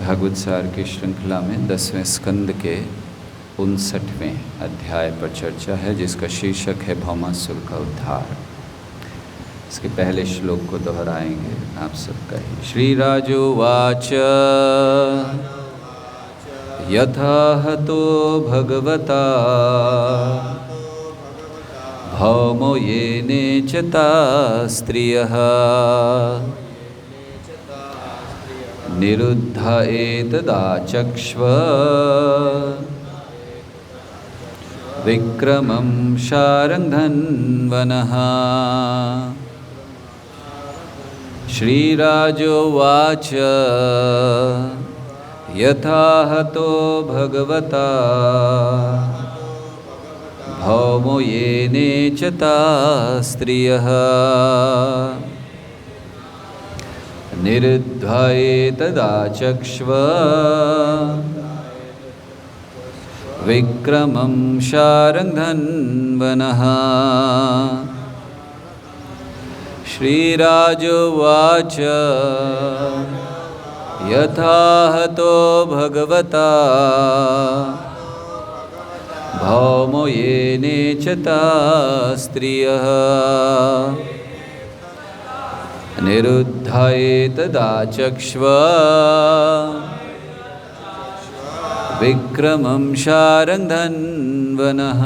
भागवत सार की श्रृंखला में 10वें स्कंद के 59वें अध्याय पर चर्चा है, जिसका शीर्षक है भौमासुर का उद्धार। इसके पहले श्लोक को दोहराएंगे आप सबका ही। श्री राजोवाच यथा हतो भगवता भौमो येने च ता स्त्रियः निरुद्ध एतदाचक्ष्व विक्रमं शारङ्गधन्वनः। श्रीराजोवाच यथा हतो भगवता भौमो येने च ता स्त्रियः निरुद्धा एतदाचक्ष्व विक्रमं शारङ्गधन्वनः। श्रीराजोवाच यथा हतो भगवता भौमो येने च ता स्त्रियः निरुद्धा एतदाचक्ष्व विक्रमं शारङ्गधन्वनः।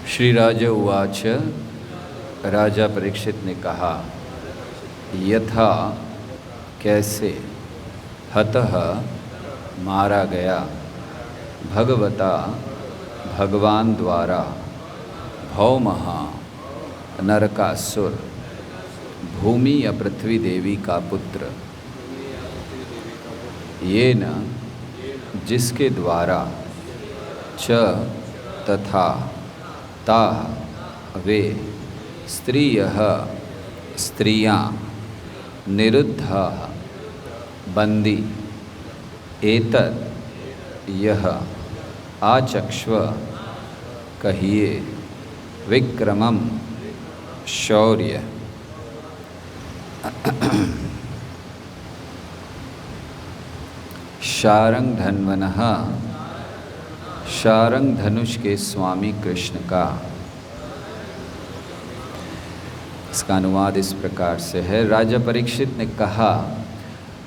श्री राजा उवाच, राजा परीक्षित ने कहा, यथा कैसे, हतः मारा गया, भगवता भगवान द्वारा, भौमः नरकासुर, भूमि या पृथ्वी देवी का पुत्र, ये न जिसके द्वारा, च तथा, ता वे, स्त्रियः स्त्रियां, निरुद्धा बंदी, एतत् यह, आचक्ष्व कहिए, विक्रमं शौर्य, शारङ्गधन्वनः शारंग धनुष के स्वामी कृष्ण का। इसका अनुवाद इस प्रकार से है। राजा परीक्षित ने कहा,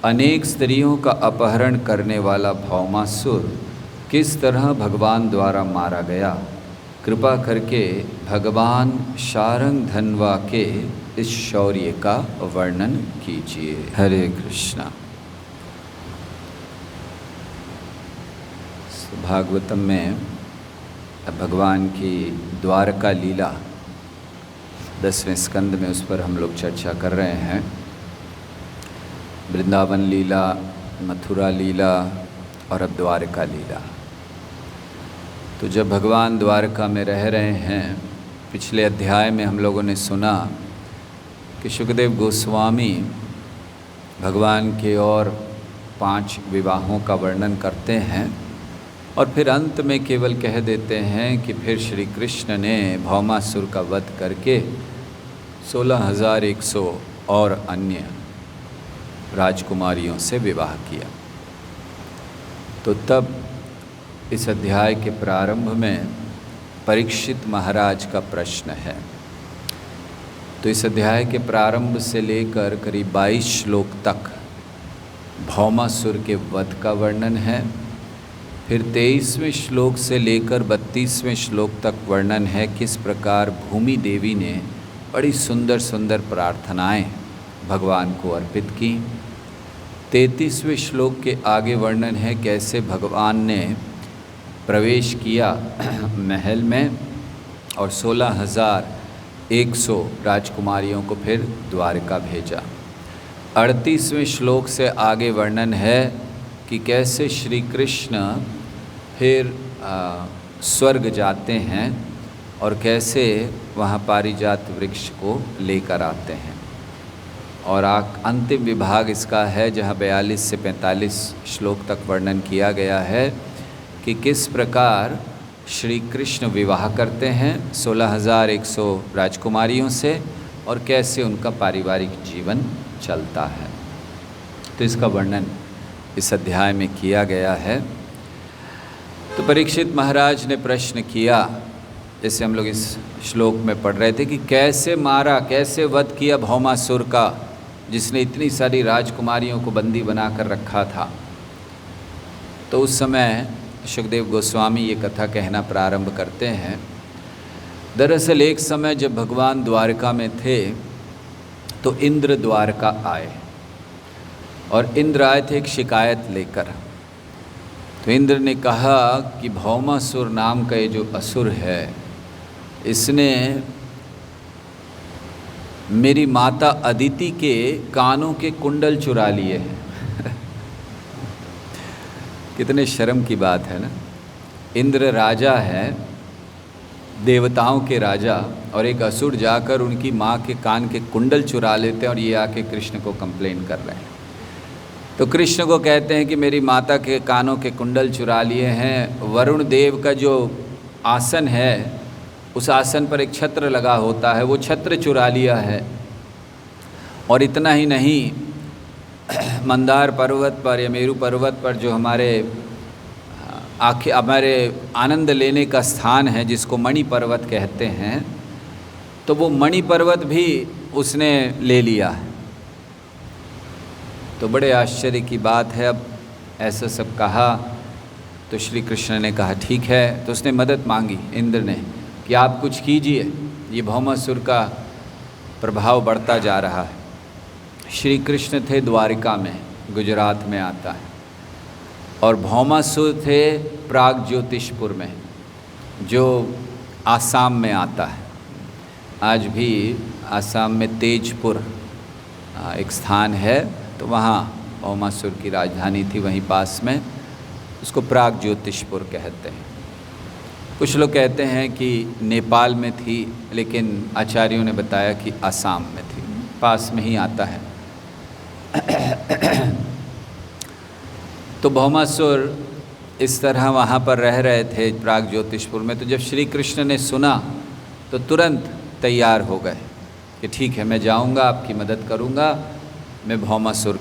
अनेक स्त्रियों का अपहरण करने वाला भौमासुर किस तरह भगवान द्वारा मारा गया, कृपा करके भगवान शारंगधन्वा के इस शौर्य का वर्णन कीजिए। हरे कृष्णा। भागवतम में भगवान की द्वारका लीला 10वें स्कंद में, उस पर हम लोग चर्चा कर रहे हैं। वृंदावन लीला, मथुरा लीला और अब द्वारका लीला। तो जब भगवान द्वारका में रह रहे हैं, पिछले अध्याय में हम लोगों ने सुना कि शुकदेव गोस्वामी भगवान के और 5 विवाहों का वर्णन करते हैं और फिर अंत में केवल कह देते हैं कि फिर श्री कृष्ण ने भौमासुर का वध करके 16,100 और अन्य राजकुमारियों से विवाह किया। तो तब इस अध्याय के प्रारंभ में परीक्षित महाराज का प्रश्न है तो इस अध्याय के प्रारंभ से लेकर करीब 22 श्लोक तक भौमासुर के वध का वर्णन है। फिर 23वें श्लोक से लेकर 32वें श्लोक तक वर्णन है किस प्रकार भूमि देवी ने बड़ी सुंदर सुंदर प्रार्थनाएं भगवान को अर्पित की। 33वें श्लोक के आगे वर्णन है कैसे भगवान ने प्रवेश किया महल में और 16,100 राजकुमारियों को फिर द्वारका भेजा। 38वें श्लोक से आगे वर्णन है कि कैसे श्री कृष्ण फिर स्वर्ग जाते हैं और कैसे वहाँ पारिजात वृक्ष को लेकर आते हैं। और अंतिम विभाग इसका है जहाँ 42 से 45 श्लोक तक वर्णन किया गया है कि किस प्रकार श्री कृष्ण विवाह करते हैं 16,100 राजकुमारियों से और कैसे उनका पारिवारिक जीवन चलता है। तो इसका वर्णन इस अध्याय में किया गया है। तो परीक्षित महाराज ने प्रश्न किया, जैसे हम लोग इस श्लोक में पढ़ रहे थे, कि कैसे मारा, कैसे वध किया भौमासुर का, जिसने इतनी सारी राजकुमारियों को बंदी बनाकर रखा था। तो उस समय सुखदेव गोस्वामी ये कथा कहना प्रारंभ करते हैं। दरअसल एक समय जब भगवान द्वारका में थे तो इंद्र द्वारका आए और इंद्र आए थे एक शिकायत लेकर। तो इंद्र ने कहा कि भौमासुर नाम का ये जो असुर है, इसने मेरी माता अदिति के कानों के कुंडल चुरा लिए हैं। कितने शर्म की बात है ना। इंद्र राजा है, देवताओं के राजा, और एक असुर जाकर उनकी माँ के कान के कुंडल चुरा लेते हैं और ये आके कृष्ण को कंप्लेन कर रहे हैं। तो कृष्ण को कहते हैं कि मेरी माता के कानों के कुंडल चुरा लिए हैं। वरुण देव का जो आसन है, उस आसन पर एक छत्र लगा होता है, वो छत्र चुरा लिया है। और इतना ही नहीं, मंदार पर्वत पर या मेरू पर्वत पर जो हमारे आनंद लेने का स्थान है, जिसको मणि पर्वत कहते हैं, तो वो मणि पर्वत भी उसने ले लिया है। तो बड़े आश्चर्य की बात है। अब ऐसा सब कहा तो श्री कृष्ण ने कहा ठीक है। तो उसने मदद मांगी इंद्र ने कि आप कुछ कीजिए, ये भौमासुर का प्रभाव बढ़ता जा रहा है। श्री कृष्ण थे द्वारिका में, गुजरात में आता है, और भौमासुर थे प्रागज्योतिषपुर में, जो आसाम में आता है। आज भी आसाम में तेजपुर एक स्थान है, तो वहाँ भौमासुर की राजधानी थी, वहीं पास में, उसको प्रागज्योतिषपुर कहते हैं। कुछ लोग कहते हैं कि नेपाल में थी, लेकिन आचार्यों ने बताया कि आसाम में थी, पास में ही आता है। तो भौमासुर इस तरह वहाँ पर रह रहे थे प्रागज्योतिषपुर में। तो जब श्री कृष्ण ने सुना तो तुरंत तैयार हो गए कि ठीक है, मैं जाऊँगा, आपकी मदद करूँगा, मैं भौमासुर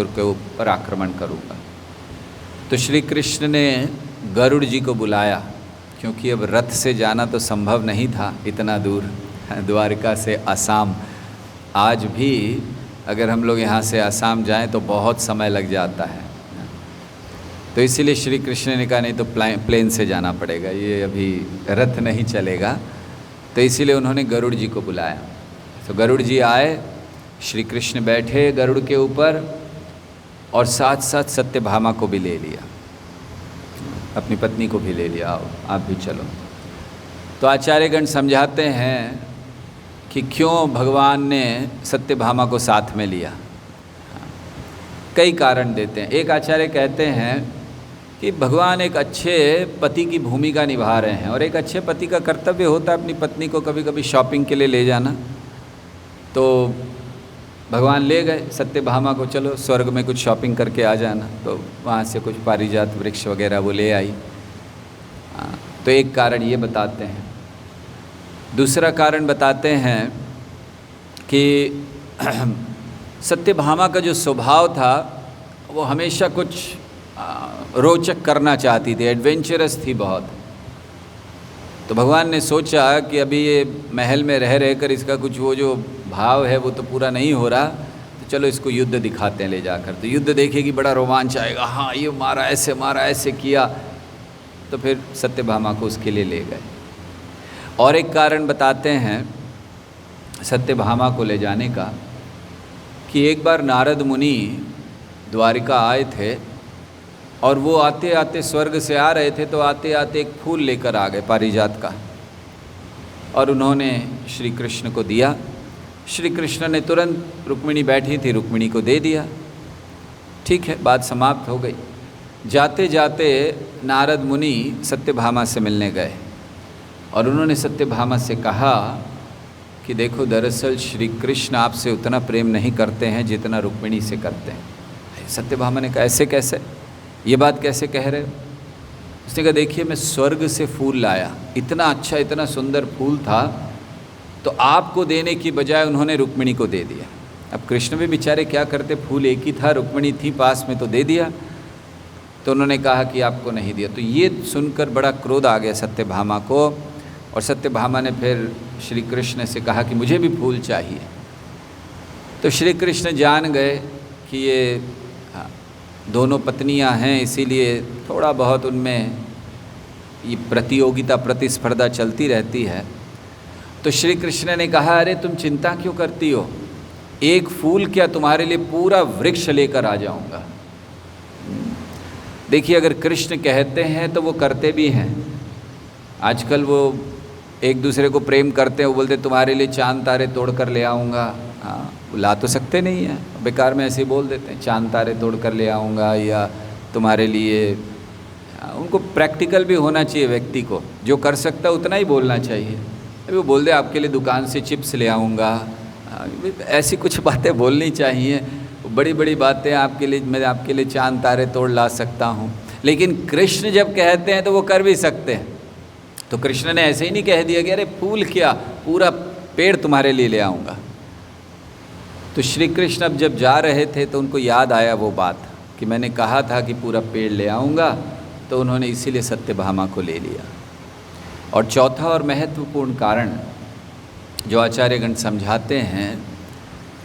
के ऊपर आक्रमण करूँगा। तो श्री कृष्ण ने गरुड़ जी को बुलाया, क्योंकि अब रथ से जाना तो संभव नहीं था इतना दूर, द्वारका से आसाम। आज भी अगर हम लोग यहाँ से आसाम जाएं तो बहुत समय लग जाता है। तो इसीलिए श्री कृष्ण ने कहा नहीं तो प्लेन से जाना पड़ेगा, ये अभी रथ नहीं चलेगा। तो इसीलिए उन्होंने गरुड़ जी को बुलाया। तो गरुड़ जी आए, श्री कृष्ण बैठे गरुड़ के ऊपर, और साथ साथ सत्यभामा को भी ले लिया, अपनी पत्नी को भी ले लिया, आओ आप भी चलो। तो आचार्यगण समझाते हैं कि क्यों भगवान ने सत्यभामा को साथ में लिया। कई कारण देते हैं। एक आचार्य कहते हैं कि भगवान एक अच्छे पति की भूमिका निभा रहे हैं, और एक अच्छे पति का कर्तव्य होता है अपनी पत्नी को कभी कभी शॉपिंग के लिए ले जाना। तो भगवान ले गए सत्यभामा को, चलो स्वर्ग में कुछ शॉपिंग करके आ जाना। तो वहाँ से कुछ पारिजात वृक्ष वगैरह वो ले आई। तो एक कारण ये बताते हैं। दूसरा कारण बताते हैं कि सत्यभामा का जो स्वभाव था, वो हमेशा कुछ रोचक करना चाहती थी, एडवेंचरस थी बहुत। तो भगवान ने सोचा कि अभी ये महल में रह रहकर इसका कुछ वो जो भाव है वो तो पूरा नहीं हो रहा, तो चलो इसको युद्ध दिखाते हैं ले जाकर। तो युद्ध देखेगी, बड़ा रोमांच आएगा, हाँ ये मारा, ऐसे किया। तो फिर सत्यभामा को उसके लिए ले गए। और एक कारण बताते हैं सत्यभामा को ले जाने का कि एक बार नारद मुनि द्वारिका आए थे और वो आते आते स्वर्ग से आ रहे थे, तो आते आते एक फूल लेकर आ गए पारिजात का, और उन्होंने श्री कृष्ण को दिया। श्री कृष्ण ने तुरंत, रुक्मिणी बैठी थी, रुक्मिणी को दे दिया। ठीक है, बात समाप्त हो गई। जाते जाते नारद मुनि सत्यभामा से मिलने गए और उन्होंने सत्यभामा से कहा कि देखो, दरअसल श्री कृष्ण आपसे उतना प्रेम नहीं करते हैं जितना रुक्मिणी से करते हैं। सत्यभामा ने कहा, ऐसे कैसे, ये बात कैसे कह रहे हो? उसने कहा, देखिए मैं स्वर्ग से फूल लाया, इतना अच्छा इतना सुंदर फूल था, तो आपको देने की बजाय उन्होंने रुक्मिणी को दे दिया। अब कृष्ण भी बेचारे क्या करते, फूल एक ही था, रुक्मिणी थी पास में, तो दे दिया। तो उन्होंने कहा कि आपको नहीं दिया। तो ये सुनकर बड़ा क्रोध आ गया सत्यभामा को, और सत्यभामा ने फिर श्री कृष्ण से कहा कि मुझे भी फूल चाहिए। तो श्री कृष्ण जान गए कि ये दोनों पत्नियां हैं, इसीलिए थोड़ा बहुत उनमें ये प्रतियोगिता प्रतिस्पर्धा चलती रहती है। तो श्री कृष्ण ने कहा, अरे तुम चिंता क्यों करती हो, एक फूल क्या तुम्हारे लिए पूरा वृक्ष लेकर आ जाऊंगा। देखिए, अगर कृष्ण कहते हैं तो वो करते भी हैं। आजकल वो एक दूसरे को प्रेम करते हैं, वो बोलते तुम्हारे लिए चांद तारे तोड़ कर ले आऊँगा। हाँ, ला तो सकते नहीं हैं, बेकार में ऐसे ही बोल देते हैं, चांद तारे तोड़ कर ले आऊँगा या तुम्हारे लिए। उनको प्रैक्टिकल भी होना चाहिए, व्यक्ति को जो कर सकता है उतना ही बोलना चाहिए। अभी वो बोल दे आपके लिए दुकान से चिप्स ले आऊँगा, ऐसी कुछ बातें बोलनी चाहिए। बड़ी बड़ी बातें आपके लिए, मैं आपके लिए चांद तारे तोड़ ला सकता हूँ, लेकिन कृष्ण जब कहते हैं तो वो कर भी सकते हैं। तो कृष्ण ने ऐसे ही नहीं कह दिया कि अरे फूल क्या, पूरा पेड़ तुम्हारे लिए ले आऊँगा। तो श्री कृष्ण अब जब जा रहे थे तो उनको याद आया वो बात कि मैंने कहा था कि पूरा पेड़ ले आऊँगा, तो उन्होंने इसीलिए सत्यभामा को ले लिया। और चौथा और महत्वपूर्ण कारण जो आचार्यगण समझाते हैं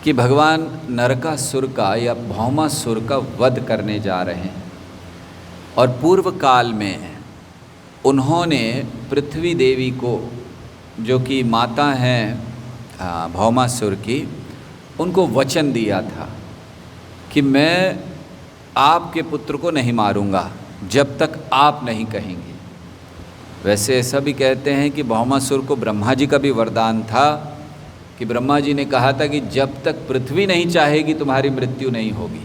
कि भगवान नरकासुर का या भौमासुर का वध करने जा रहे हैं, और पूर्व काल में उन्होंने पृथ्वी देवी को, जो कि माता हैं भौमासुर की, उनको वचन दिया था कि मैं आपके पुत्र को नहीं मारूंगा जब तक आप नहीं कहेंगे। वैसे ऐसा भी कहते हैं कि भौमासुर को ब्रह्मा जी का भी वरदान था कि ब्रह्मा जी ने कहा था कि जब तक पृथ्वी नहीं चाहेगी तुम्हारी मृत्यु नहीं होगी।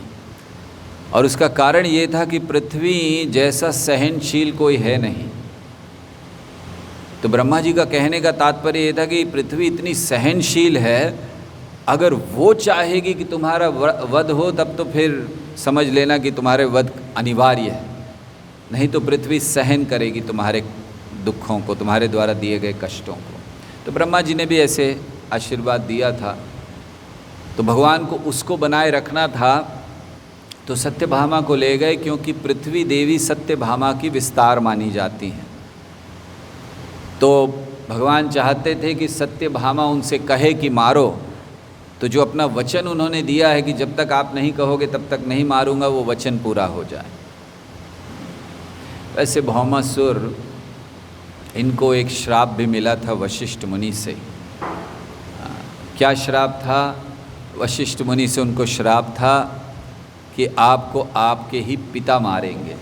और उसका कारण ये था कि पृथ्वी जैसा सहनशील कोई है नहीं। तो ब्रह्मा जी का कहने का तात्पर्य ये था कि पृथ्वी इतनी सहनशील है, अगर वो चाहेगी कि तुम्हारा वध हो तब तो फिर समझ लेना कि तुम्हारे वध अनिवार्य है, नहीं तो पृथ्वी सहन करेगी तुम्हारे दुखों को, तुम्हारे द्वारा दिए गए कष्टों को। तो ब्रह्मा जी ने भी ऐसे आशीर्वाद दिया था। तो भगवान को उसको बनाए रखना था, तो सत्यभामा को ले गए, क्योंकि पृथ्वी देवी सत्यभामा की विस्तार मानी जाती हैं। तो भगवान चाहते थे कि सत्यभामा उनसे कहे कि मारो, तो जो अपना वचन उन्होंने दिया है कि जब तक आप नहीं कहोगे तब तक नहीं मारूंगा, वो वचन पूरा हो जाए। वैसे भौमासुर, इनको एक श्राप भी मिला था वशिष्ठ मुनि से। क्या श्राप था? वशिष्ठ मुनि से उनको श्राप था कि आपको आपके ही पिता मारेंगे,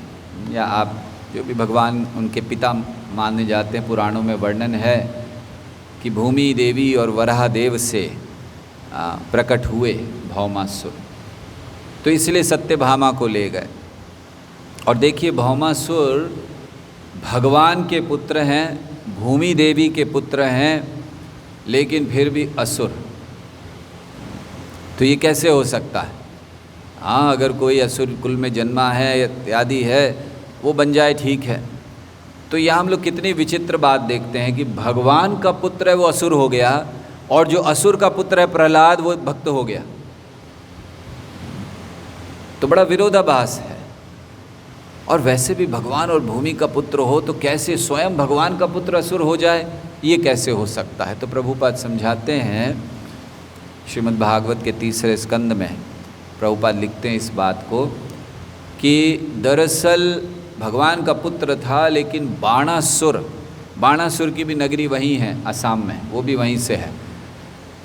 या आप जो भी भगवान उनके पिता माने जाते हैं। पुराणों में वर्णन है कि भूमि देवी और वराह देव से प्रकट हुए भौमासुर, तो इसलिए सत्यभामा को ले गए। और देखिए, भौमासुर भगवान के पुत्र हैं, भूमि देवी के पुत्र हैं, लेकिन फिर भी असुर। तो ये कैसे हो सकता है? हाँ, अगर कोई असुर कुल में जन्मा है इत्यादि है, वो बन जाए, ठीक है। तो यहाँ हम लोग कितनी विचित्र बात देखते हैं कि भगवान का पुत्र है वो असुर हो गया, और जो असुर का पुत्र है प्रहलाद वो भक्त हो गया। तो बड़ा विरोधाभास है। और वैसे भी भगवान और भूमि का पुत्र हो तो कैसे स्वयं भगवान का पुत्र असुर हो जाए, ये कैसे हो सकता है। तो प्रभुपाद समझाते हैं श्रीमद् भागवत के 3 स्कंद में प्रभुपाद लिखते हैं इस बात को कि दरअसल भगवान का पुत्र था, लेकिन बाणासुर की भी नगरी वहीं है असम में, वो भी वहीं से है।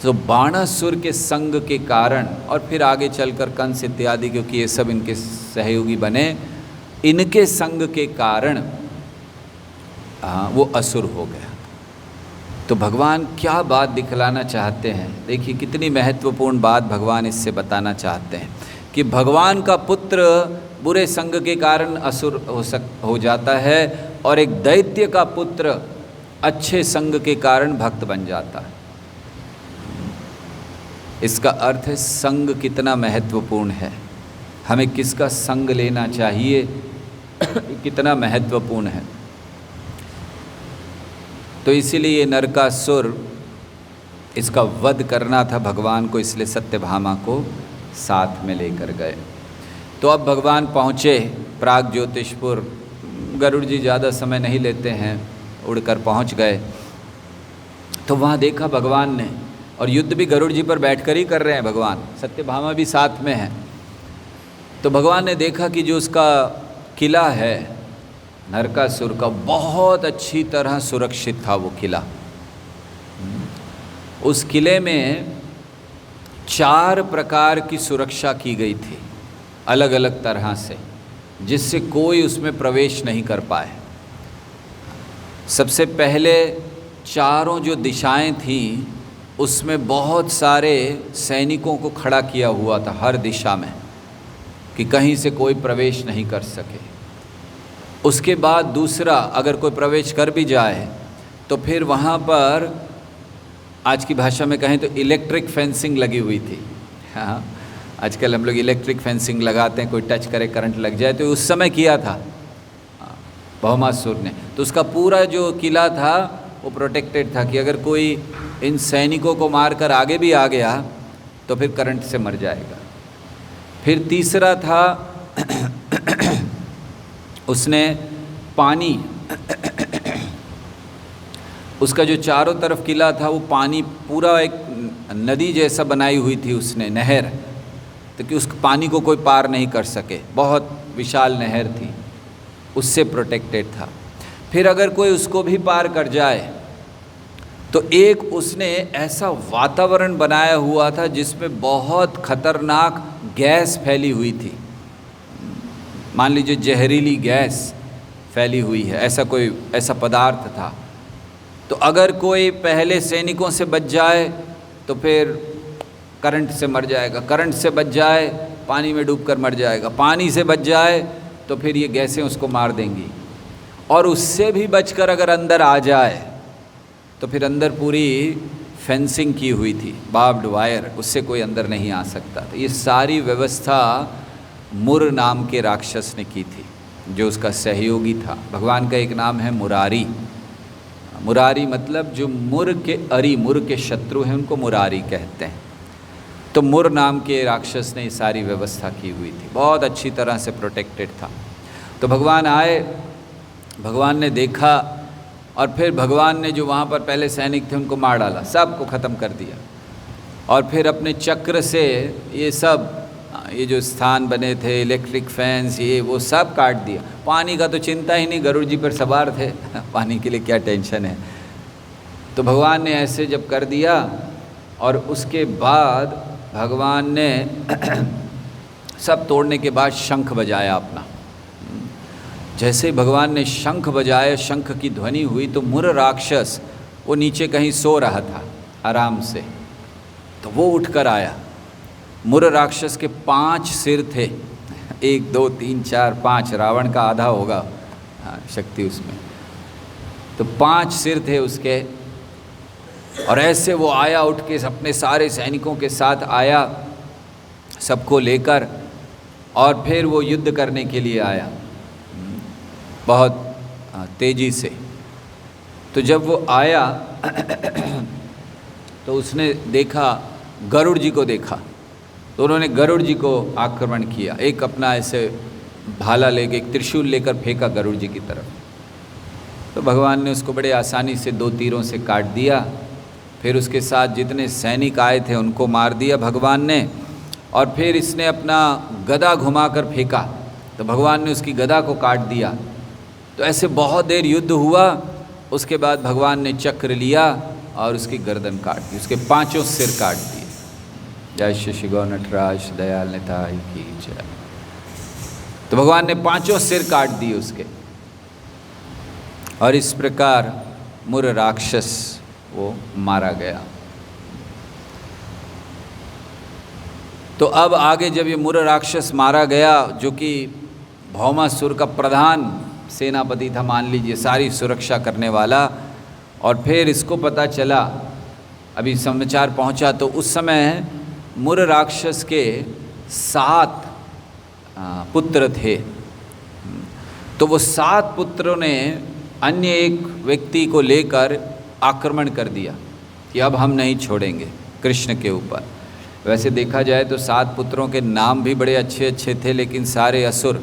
तो बाणासुर के संग के कारण और फिर आगे चलकर कंस इत्यादि, क्योंकि ये सब इनके सहयोगी बने, इनके संग के कारण वो असुर हो गया। तो भगवान क्या बात दिखलाना चाहते हैं, देखिए कितनी महत्वपूर्ण बात भगवान इससे बताना चाहते हैं कि भगवान का पुत्र बुरे संग के कारण असुर हो जाता है और एक दैत्य का पुत्र अच्छे संग के कारण भक्त बन जाता है। इसका अर्थ है संग कितना महत्वपूर्ण है, हमें किसका संग लेना चाहिए कितना महत्वपूर्ण है। तो इसीलिए ये नरकासुर, इसका वध करना था भगवान को, इसलिए सत्यभामा को साथ में लेकर गए। तो अब भगवान पहुँचे प्राग ज्योतिषपुर। गरुड़ जी ज़्यादा समय नहीं लेते हैं, उड़कर पहुँच गए। तो वहाँ देखा भगवान ने, और युद्ध भी गरुड़ जी पर बैठकर ही कर रहे हैं भगवान, सत्यभामा भी साथ में है। तो भगवान ने देखा कि जो उसका किला है नरकासुर का, बहुत अच्छी तरह सुरक्षित था वो किला। उस किले में 4 प्रकार की सुरक्षा की गई थी अलग अलग तरह से, जिससे कोई उसमें प्रवेश नहीं कर पाए। सबसे पहले चारों जो दिशाएं थीं उसमें बहुत सारे सैनिकों को खड़ा किया हुआ था हर दिशा में, कि कहीं से कोई प्रवेश नहीं कर सके। उसके बाद दूसरा, अगर कोई प्रवेश कर भी जाए तो फिर वहाँ पर आज की भाषा में कहें तो इलेक्ट्रिक फेंसिंग लगी हुई थी। हाँ, आजकल हम लोग इलेक्ट्रिक फेंसिंग लगाते हैं, कोई टच करे करंट लग जाए, तो उस समय किया था भौमासुर ने। तो उसका पूरा जो किला था वो प्रोटेक्टेड था कि अगर कोई इन सैनिकों को मारकर आगे भी आ गया तो फिर करंट से मर जाएगा। फिर तीसरा था उसने पानी, उसका जो चारों तरफ किला था वो पानी पूरा एक नदी जैसा बनाई हुई थी उसने, नहर, तो कि उस पानी को कोई पार नहीं कर सके, बहुत विशाल नहर थी, उससे प्रोटेक्टेड था। फिर अगर कोई उसको भी पार कर जाए तो एक उसने ऐसा वातावरण बनाया हुआ था जिसमें बहुत खतरनाक गैस फैली हुई थी। मान लीजिए जहरीली गैस फैली हुई है, ऐसा पदार्थ था। तो अगर कोई पहले सैनिकों से बच जाए तो फिर करंट से मर जाएगा, करंट से बच जाए पानी में डूबकर मर जाएगा, पानी से बच जाए तो फिर ये गैसें उसको मार देंगी, और उससे भी बचकर अगर अंदर आ जाए तो फिर अंदर पूरी फेंसिंग की हुई थी, बार्ब्ड वायर, उससे कोई अंदर नहीं आ सकता। तो ये सारी व्यवस्था मुर नाम के राक्षस ने की थी, जो उसका सहयोगी था। भगवान का एक नाम है मुरारी। मुरारी मतलब जो मुर के शत्रु हैं उनको मुरारी कहते हैं। तो मुर नाम के राक्षस ने ये सारी व्यवस्था की हुई थी, बहुत अच्छी तरह से प्रोटेक्टेड था। तो भगवान आए, भगवान ने देखा, और फिर भगवान ने जो वहाँ पर पहले सैनिक थे उनको मार डाला, सबको ख़त्म कर दिया, और फिर अपने चक्र से ये जो स्थान बने थे, इलेक्ट्रिक फैंस, ये वो सब काट दिया। पानी का तो चिंता ही नहीं, गरुड़ जी पर सवार थे, पानी के लिए क्या टेंशन है। तो भगवान ने ऐसे जब कर दिया, और उसके बाद भगवान ने सब तोड़ने के बाद शंख बजाया अपना। जैसे ही भगवान ने शंख बजाया, शंख की ध्वनि हुई, तो मुर राक्षस वो नीचे कहीं सो रहा था आराम से, तो वो उठकर आया। मुर राक्षस के 5 सिर थे, 1 2 3 4 5, रावण का आधा होगा शक्ति उसमें, तो 5 सिर थे उसके। और ऐसे वो आया, उठ के अपने सारे सैनिकों के साथ आया, सबको लेकर, और फिर वो युद्ध करने के लिए आया बहुत तेज़ी से। तो जब वो आया तो उसने देखा, गरुड़ जी को देखा, तो उन्होंने गरुड़ जी को आक्रमण किया। एक अपना ऐसे भाला लेके, एक त्रिशूल लेकर फेंका गरुड़ जी की तरफ। तो भगवान ने उसको बड़े आसानी से 2 तीरों से काट दिया। फिर उसके साथ जितने सैनिक आए थे उनको मार दिया भगवान ने। और फिर इसने अपना गदा घुमाकर फेंका, तो भगवान ने उसकी गदा को काट दिया। तो ऐसे बहुत देर युद्ध हुआ। उसके बाद भगवान ने चक्र लिया और उसकी गर्दन काट दी, उसके 5 सिर काट दिए। जय श्री श्री गौ नटराज दयाल निताई की जय। तो भगवान ने 5 सिर काट दिए उसके। और इस प्रकार मुर राक्षस वो मारा गया। तो अब आगे जब ये मुर राक्षस मारा गया, जो कि भौमासुर का प्रधान सेनापति था, मान लीजिए सारी सुरक्षा करने वाला, और फिर इसको पता चला, अभी समाचार पहुंचा, तो उस समय मुर राक्षस के 7 पुत्र थे। तो वो 7 पुत्रों ने अन्य एक व्यक्ति को लेकर आक्रमण कर दिया कि अब हम नहीं छोड़ेंगे कृष्ण के ऊपर। वैसे देखा जाए तो 7 पुत्रों के नाम भी बड़े अच्छे अच्छे थे, लेकिन सारे असुर।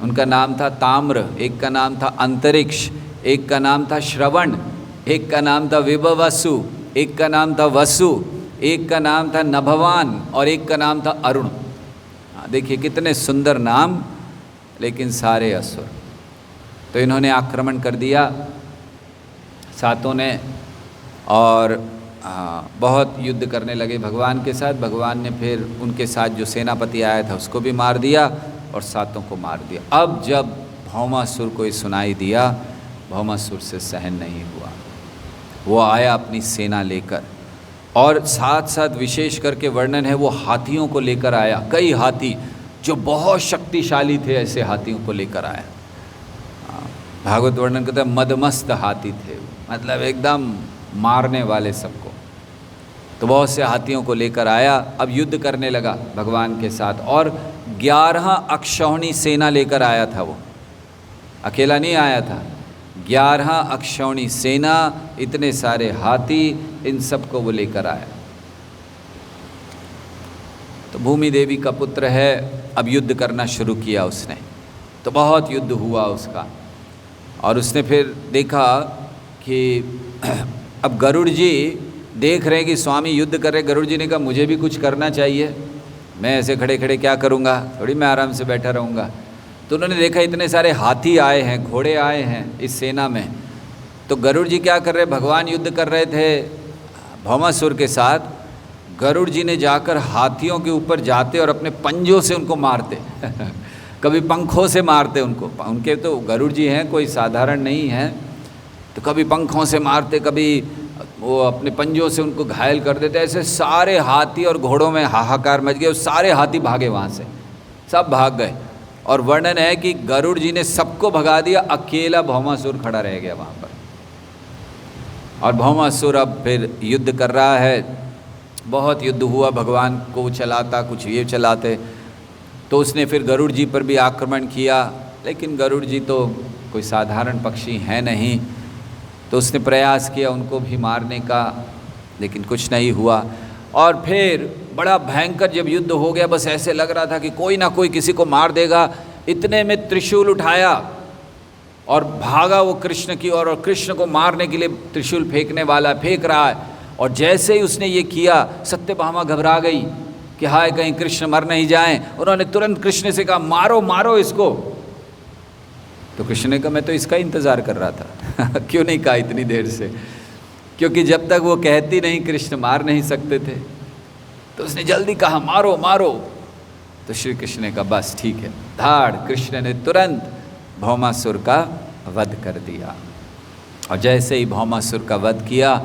उनका नाम था ताम्र, एक का नाम था अंतरिक्ष, एक का नाम था श्रवण, एक का नाम था विभवसु, एक का नाम था वसु, एक का नाम था नभवान और एक का नाम था अरुण। देखिए कितने सुंदर नाम, लेकिन सारे असुर। तो इन्होंने आक्रमण कर दिया 7 ने, और बहुत युद्ध करने लगे भगवान के साथ। भगवान ने फिर उनके साथ जो सेनापति आया था उसको भी मार दिया और 7 को मार दिया। अब जब भौमासुर को ये सुनाई दिया, भौमासुर से सहन नहीं हुआ। वो आया अपनी सेना लेकर, और साथ साथ विशेष करके वर्णन है वो हाथियों को लेकर आया। कई हाथी जो बहुत शक्तिशाली थे, ऐसे हाथियों को लेकर आया। भागवत वर्णन करता है मदमस्त हाथी थे, मतलब एकदम मारने वाले सबको। तो बहुत से हाथियों को लेकर आया। अब युद्ध करने लगा भगवान के साथ, और 11 अक्षौहिणी सेना लेकर आया था। वो अकेला नहीं आया था, 11 अक्षौहिणी सेना, इतने सारे हाथी, इन सबको वो लेकर आया। तो भूमि देवी का पुत्र है, अब युद्ध करना शुरू किया उसने। तो बहुत युद्ध हुआ उसका, और उसने फिर देखा कि अब गरुड़ जी देख रहे हैं कि स्वामी युद्ध कर रहे। गरुड़ जी ने कहा मुझे भी कुछ करना चाहिए, मैं ऐसे खड़े खड़े क्या करूँगा, थोड़ी मैं आराम से बैठा रहूँगा। तो उन्होंने देखा इतने सारे हाथी आए हैं, घोड़े आए हैं इस सेना में। तो गरुड़ जी क्या कर रहे, भगवान युद्ध कर रहे थे भौमासुर के साथ। गरुड़ जी ने जाकर हाथियों के ऊपर जाते और अपने पंजों से उनको मारते कभी पंखों से मारते उनको। उनके तो गरुड़ जी हैं, कोई साधारण नहीं है। तो कभी पंखों से मारते, कभी वो अपने पंजों से उनको घायल कर देते। ऐसे सारे हाथी और घोड़ों में हाहाकार मच गए। सारे हाथी भागे वहाँ से, सब भाग गए। और वर्णन है कि गरुड़ जी ने सबको भगा दिया, अकेला भौमासुर खड़ा रह गया वहाँ पर। और भौमासुर अब फिर युद्ध कर रहा है। बहुत युद्ध हुआ, भगवान को चलाता, कुछ ये चलाते। तो उसने फिर गरुड़ जी पर भी आक्रमण किया, लेकिन गरुड़ जी तो कोई साधारण पक्षी है नहीं। तो उसने प्रयास किया उनको भी मारने का, लेकिन कुछ नहीं हुआ। और फिर बड़ा भयंकर जब युद्ध हो गया, बस ऐसे लग रहा था कि कोई ना कोई किसी को मार देगा। इतने में त्रिशूल उठाया और भागा वो कृष्ण की ओर, और कृष्ण को मारने के लिए त्रिशूल फेंकने वाला फेंक रहा है। और जैसे ही उसने ये किया, सत्यभामा घबरा गई कि हाय कहीं कृष्ण मर नहीं जाएं। उन्होंने तुरंत कृष्ण से कहा मारो मारो इसको। तो कृष्ण ने कहा मैं तो इसका इंतज़ार कर रहा था क्यों नहीं कहा इतनी देर से, क्योंकि जब तक वो कहती नहीं कृष्ण मार नहीं सकते थे। तो उसने जल्दी कहा मारो मारो। तो श्री कृष्ण ने कहा बस ठीक है। धाड़ कृष्ण ने तुरंत भौमासुर का वध कर दिया। और जैसे ही भौमासुर का वध किया,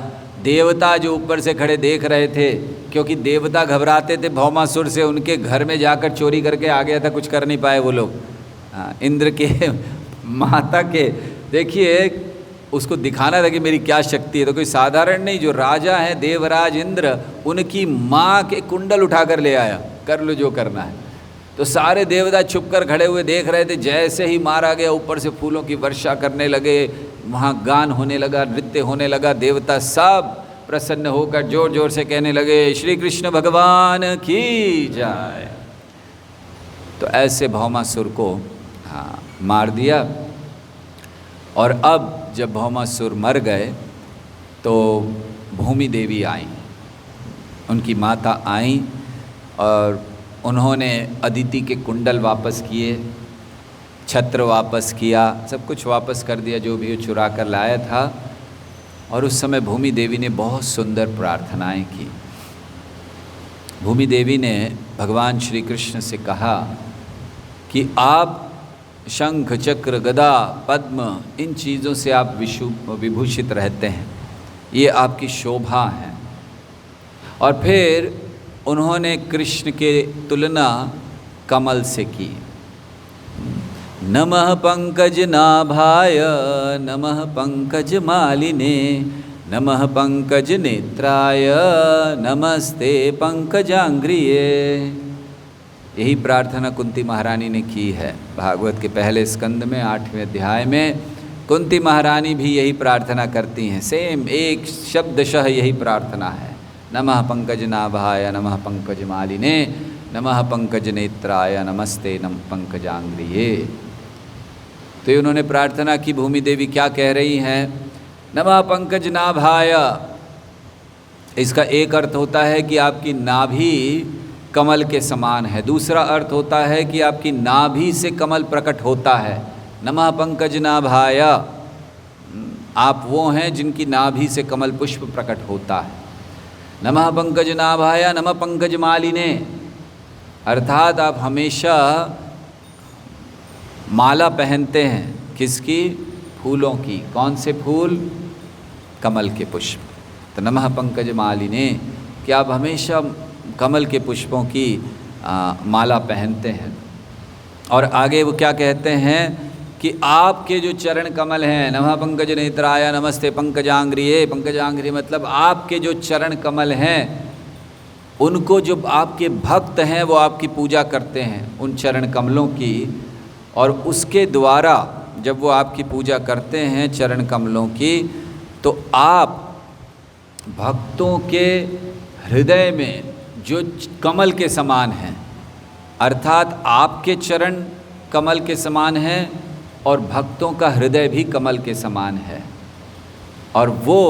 देवता जो ऊपर से खड़े देख रहे थे, क्योंकि देवता घबराते थे भौमासुर से, उनके घर में जाकर चोरी करके आ गया था, कुछ कर नहीं पाए वो लोग। इंद्र के माता के, देखिए उसको दिखाना था कि मेरी क्या शक्ति है। तो कोई साधारण नहीं, जो राजा है देवराज इंद्र, उनकी माँ के कुंडल उठाकर ले आया, कर लो जो करना है। तो सारे देवता छुपकर खड़े हुए देख रहे थे। जैसे ही मारा गया, ऊपर से फूलों की वर्षा करने लगे, वहाँ गान होने लगा, नृत्य होने लगा। देवता सब प्रसन्न होकर जोर जोर से कहने लगे श्री कृष्ण भगवान की जय। तो ऐसे भौमासुर को हाँ मार दिया। और अब जब भौमासुर मर गए तो भूमि देवी आई, उनकी माता आई और उन्होंने अदिति के कुंडल वापस किए, छत्र वापस किया, सब कुछ वापस कर दिया जो भी वो चुरा कर लाया था। और उस समय भूमि देवी ने बहुत सुंदर प्रार्थनाएं की। भूमि देवी ने भगवान श्री कृष्ण से कहा कि आप शंख चक्र गदा पद्म इन चीज़ों से आप विभूषित रहते हैं, ये आपकी शोभा है। और फिर उन्होंने कृष्ण के तुलना कमल से की। नमः पंकजनाभाय नमः पंकजमालिने नमः पंकजनेत्राय नमस्ते पंकजांघ्रिये। यही प्रार्थना कुंती महारानी ने की है। भागवत के पहले स्कंद में 8वें अध्याय में कुंती महारानी भी यही प्रार्थना करती हैं। सेम एक शब्दशः यही प्रार्थना है। नमः पंकजनाभाय नमः पंकजमालिने नमः पंकजनेत्राय नमस्ते पंकजांघ्रिये। तो उन्होंने प्रार्थना की। भूमि देवी क्या कह रही हैं? नमः पंकजनाभाय, इसका एक अर्थ होता है कि आपकी नाभि कमल के समान है। दूसरा अर्थ होता है कि आपकी नाभि से कमल प्रकट होता है। नमः पंकजनाभाय, आप वो हैं जिनकी नाभि से कमल पुष्प प्रकट होता है। नमः पंकजनाभाय नमः पंकजमालिने, अर्थात आप हमेशा माला पहनते हैं। किसकी? फूलों की। कौन से फूल? कमल के पुष्प। तो नमः पंकजमालिने, कि आप हमेशा कमल के पुष्पों की माला पहनते हैं। और आगे वो क्या कहते हैं कि आपके जो चरण कमल हैं, नमः पंकजनेत्राय नमस्ते पंकजांघ्रिये, पंकजांघ्रि मतलब आपके जो चरण कमल हैं, उनको जो आपके भक्त हैं वो आपकी पूजा करते हैं उन चरण कमलों की। और उसके द्वारा जब वो आपकी पूजा करते हैं चरण कमलों की, तो आप भक्तों के हृदय में जो कमल के समान हैं, अर्थात आपके चरण कमल के समान हैं और भक्तों का हृदय भी कमल के समान है। और वो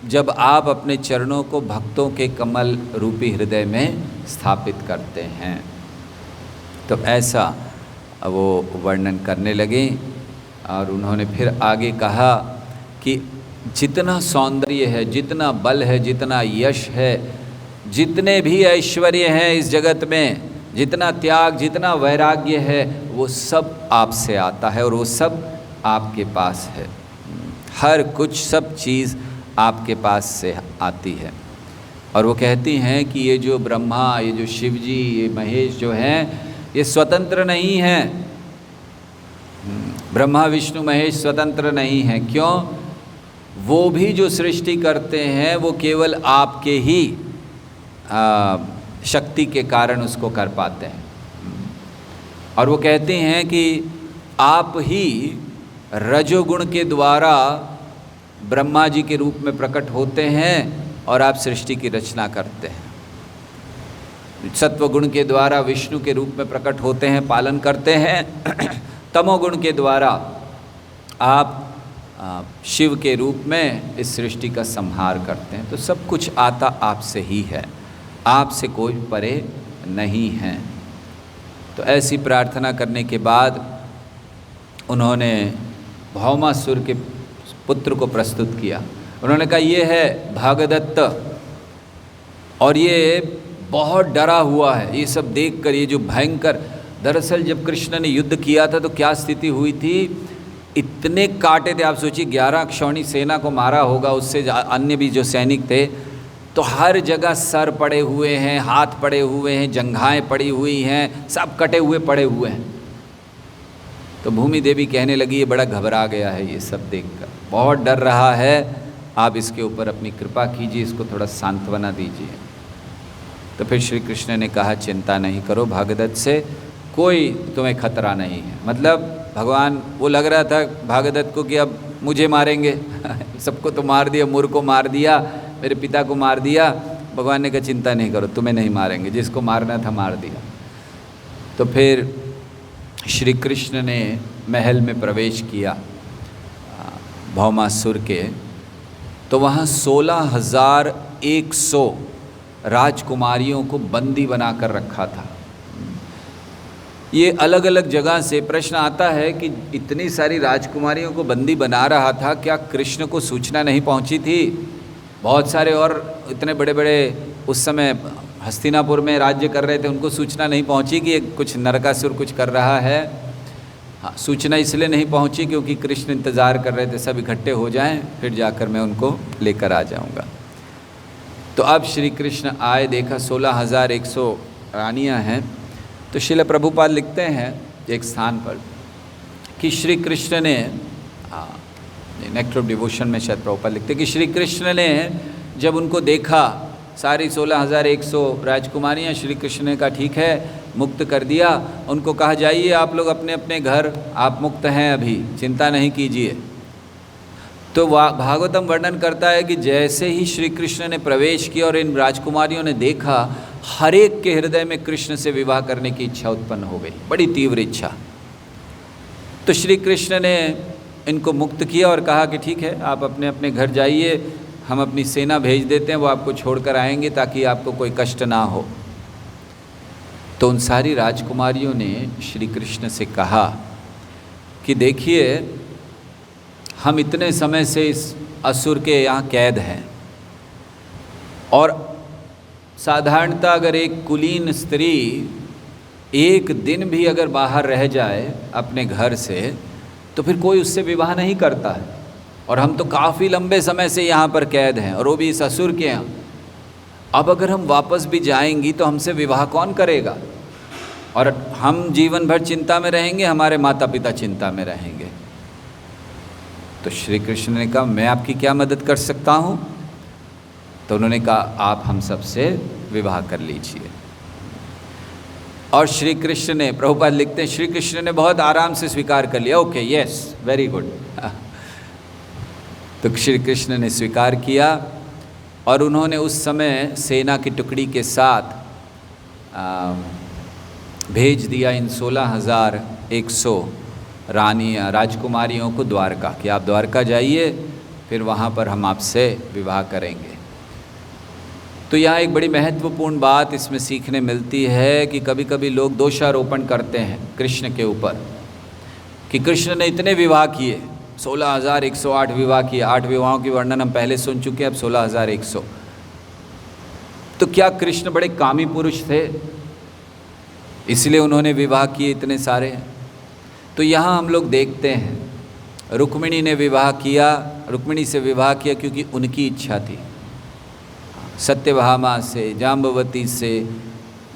जब आप अपने चरणों को भक्तों के कमल रूपी हृदय में स्थापित करते हैं, तो ऐसा वो वर्णन करने लगे। और उन्होंने फिर आगे कहा कि जितना सौंदर्य है, जितना बल है, जितना यश है, जितने भी ऐश्वर्य हैं इस जगत में, जितना त्याग, जितना वैराग्य है, वो सब आपसे आता है और वो सब आपके पास है। हर कुछ, सब चीज़ आपके पास से आती है। और वो कहती हैं कि ये जो ब्रह्मा, ये जो शिव जी, ये महेश जो हैं, ये स्वतंत्र नहीं हैं। ब्रह्मा विष्णु महेश स्वतंत्र नहीं हैं। क्यों? वो भी जो सृष्टि करते हैं वो केवल आपके ही शक्ति के कारण उसको कर पाते हैं। और वो कहते हैं कि आप ही रजोगुण के द्वारा ब्रह्मा जी के रूप में प्रकट होते हैं और आप सृष्टि की रचना करते हैं। सत्वगुण के द्वारा विष्णु के रूप में प्रकट होते हैं, पालन करते हैं। तमोगुण के द्वारा आप शिव के रूप में इस सृष्टि का संहार करते हैं। तो सब कुछ आता आपसे ही है, आपसे कोई परे नहीं है। तो ऐसी प्रार्थना करने के बाद उन्होंने भौमासुर के पुत्र को प्रस्तुत किया। उन्होंने कहा ये है भागदत्त, और ये बहुत डरा हुआ है। ये सब देखकर, ये जो भयंकर, दरअसल जब कृष्ण ने युद्ध किया था तो क्या स्थिति हुई थी, इतने काटे थे। आप सोचिए 11 क्षौणी सेना को मारा होगा, उससे अन्य भी जो सैनिक थे, तो हर जगह सर पड़े हुए हैं, हाथ पड़े हुए हैं, जंघाएं पड़ी हुई हैं, सब कटे हुए पड़े हुए हैं। तो भूमि देवी कहने लगी ये बड़ा घबरा गया है, ये सब देखकर बहुत डर रहा है, आप इसके ऊपर अपनी कृपा कीजिए, इसको थोड़ा सांत्वना दीजिए। तो फिर श्री कृष्ण ने कहा चिंता नहीं करो, भागदत्त से कोई तुम्हें खतरा नहीं है। मतलब भगवान, वो लग रहा था भागदत्त को कि अब मुझे मारेंगे सबको तो मार दिया, मुर को मार दिया, मेरे पिता को मार दिया। भगवान ने कहा चिंता नहीं करो, तुम्हें नहीं मारेंगे, जिसको मारना था मार दिया। तो फिर श्री कृष्ण ने महल में प्रवेश किया भौमासुर के, तो वहाँ 16,100 राजकुमारियों को बंदी बनाकर रखा था। ये अलग अलग जगह से प्रश्न आता है कि इतनी सारी राजकुमारियों को बंदी बना रहा था, क्या कृष्ण को सूचना नहीं पहुंची थी? बहुत सारे और इतने बड़े बड़े उस समय हस्तिनापुर में राज्य कर रहे थे, उनको सूचना नहीं पहुंची कि कुछ नरकासुर कुछ कर रहा है। हाँ, सूचना इसलिए नहीं पहुंची क्योंकि कृष्ण इंतज़ार कर रहे थे सब इकट्ठे हो जाएं, फिर जाकर मैं उनको लेकर आ जाऊंगा। तो अब श्री कृष्ण आए, देखा 16,100 रानियाँ हैं। तो श्रील प्रभुपाद लिखते हैं एक स्थान पर कि श्री कृष्ण ने, नेक्टर ऑफ डिवोशन में शायद प्रभुपाद लिखते हैं कि श्री कृष्ण ने जब उनको देखा, सारी 16,100 राजकुमारियाँ, श्री कृष्ण ने कहा ठीक है, मुक्त कर दिया। उनको कहा जाइए आप लोग अपने अपने घर, आप मुक्त हैं अभी, चिंता नहीं कीजिए। तो भागवतम वर्णन करता है कि जैसे ही श्री कृष्ण ने प्रवेश किया और इन राजकुमारियों ने देखा, हर एक के हृदय में कृष्ण से विवाह करने की इच्छा उत्पन्न हो गई, बड़ी तीव्र इच्छा। तो श्री कृष्ण ने इनको मुक्त किया और कहा कि ठीक है, आप अपने अपने घर जाइए, हम अपनी सेना भेज देते हैं, वो आपको छोड़कर आएंगे ताकि आपको कोई कष्ट ना हो। तो उन सारी राजकुमारियों ने श्री कृष्ण से कहा कि देखिए, हम इतने समय से इस असुर के यहाँ कैद हैं, और साधारणतः अगर एक कुलीन स्त्री एक दिन भी अगर बाहर रह जाए अपने घर से तो फिर कोई उससे विवाह नहीं करता है, और हम तो काफ़ी लंबे समय से यहाँ पर कैद हैं, और वो भी इस असुर के यहाँ। अब अगर हम वापस भी जाएंगी तो हमसे विवाह कौन करेगा, और हम जीवन भर चिंता में रहेंगे, हमारे माता पिता चिंता में रहेंगे। तो श्री कृष्ण ने कहा मैं आपकी क्या मदद कर सकता हूँ? तो उन्होंने कहा आप हम सबसे विवाह कर लीजिए। और श्री कृष्ण ने, प्रभुपाद लिखते हैं, श्री कृष्ण ने बहुत आराम से स्वीकार कर लिया। Okay, yes, very good. तो श्री कृष्ण ने स्वीकार किया, और उन्होंने उस समय सेना की टुकड़ी के साथ भेज दिया इन 16,100 राजकुमारियों को द्वारका, कि आप द्वारका जाइए, फिर वहाँ पर हम आपसे विवाह करेंगे। तो यहाँ एक बड़ी महत्वपूर्ण बात इसमें सीखने मिलती है कि कभी कभी लोग दोषारोपण करते हैं कृष्ण के ऊपर कि कृष्ण ने इतने विवाह किए, 16,108 विवाह किए। 8 विवाहों की वर्णन हम पहले सुन चुके हैं, अब 16,100। तो क्या कृष्ण बड़े कामी पुरुष थे इसलिए उन्होंने विवाह किए इतने सारे? तो यहाँ हम लोग देखते हैं रुक्मिणी ने विवाह किया, रुक्मिणी से विवाह किया क्योंकि उनकी इच्छा थी। सत्यभामा से, जाम्बवती से,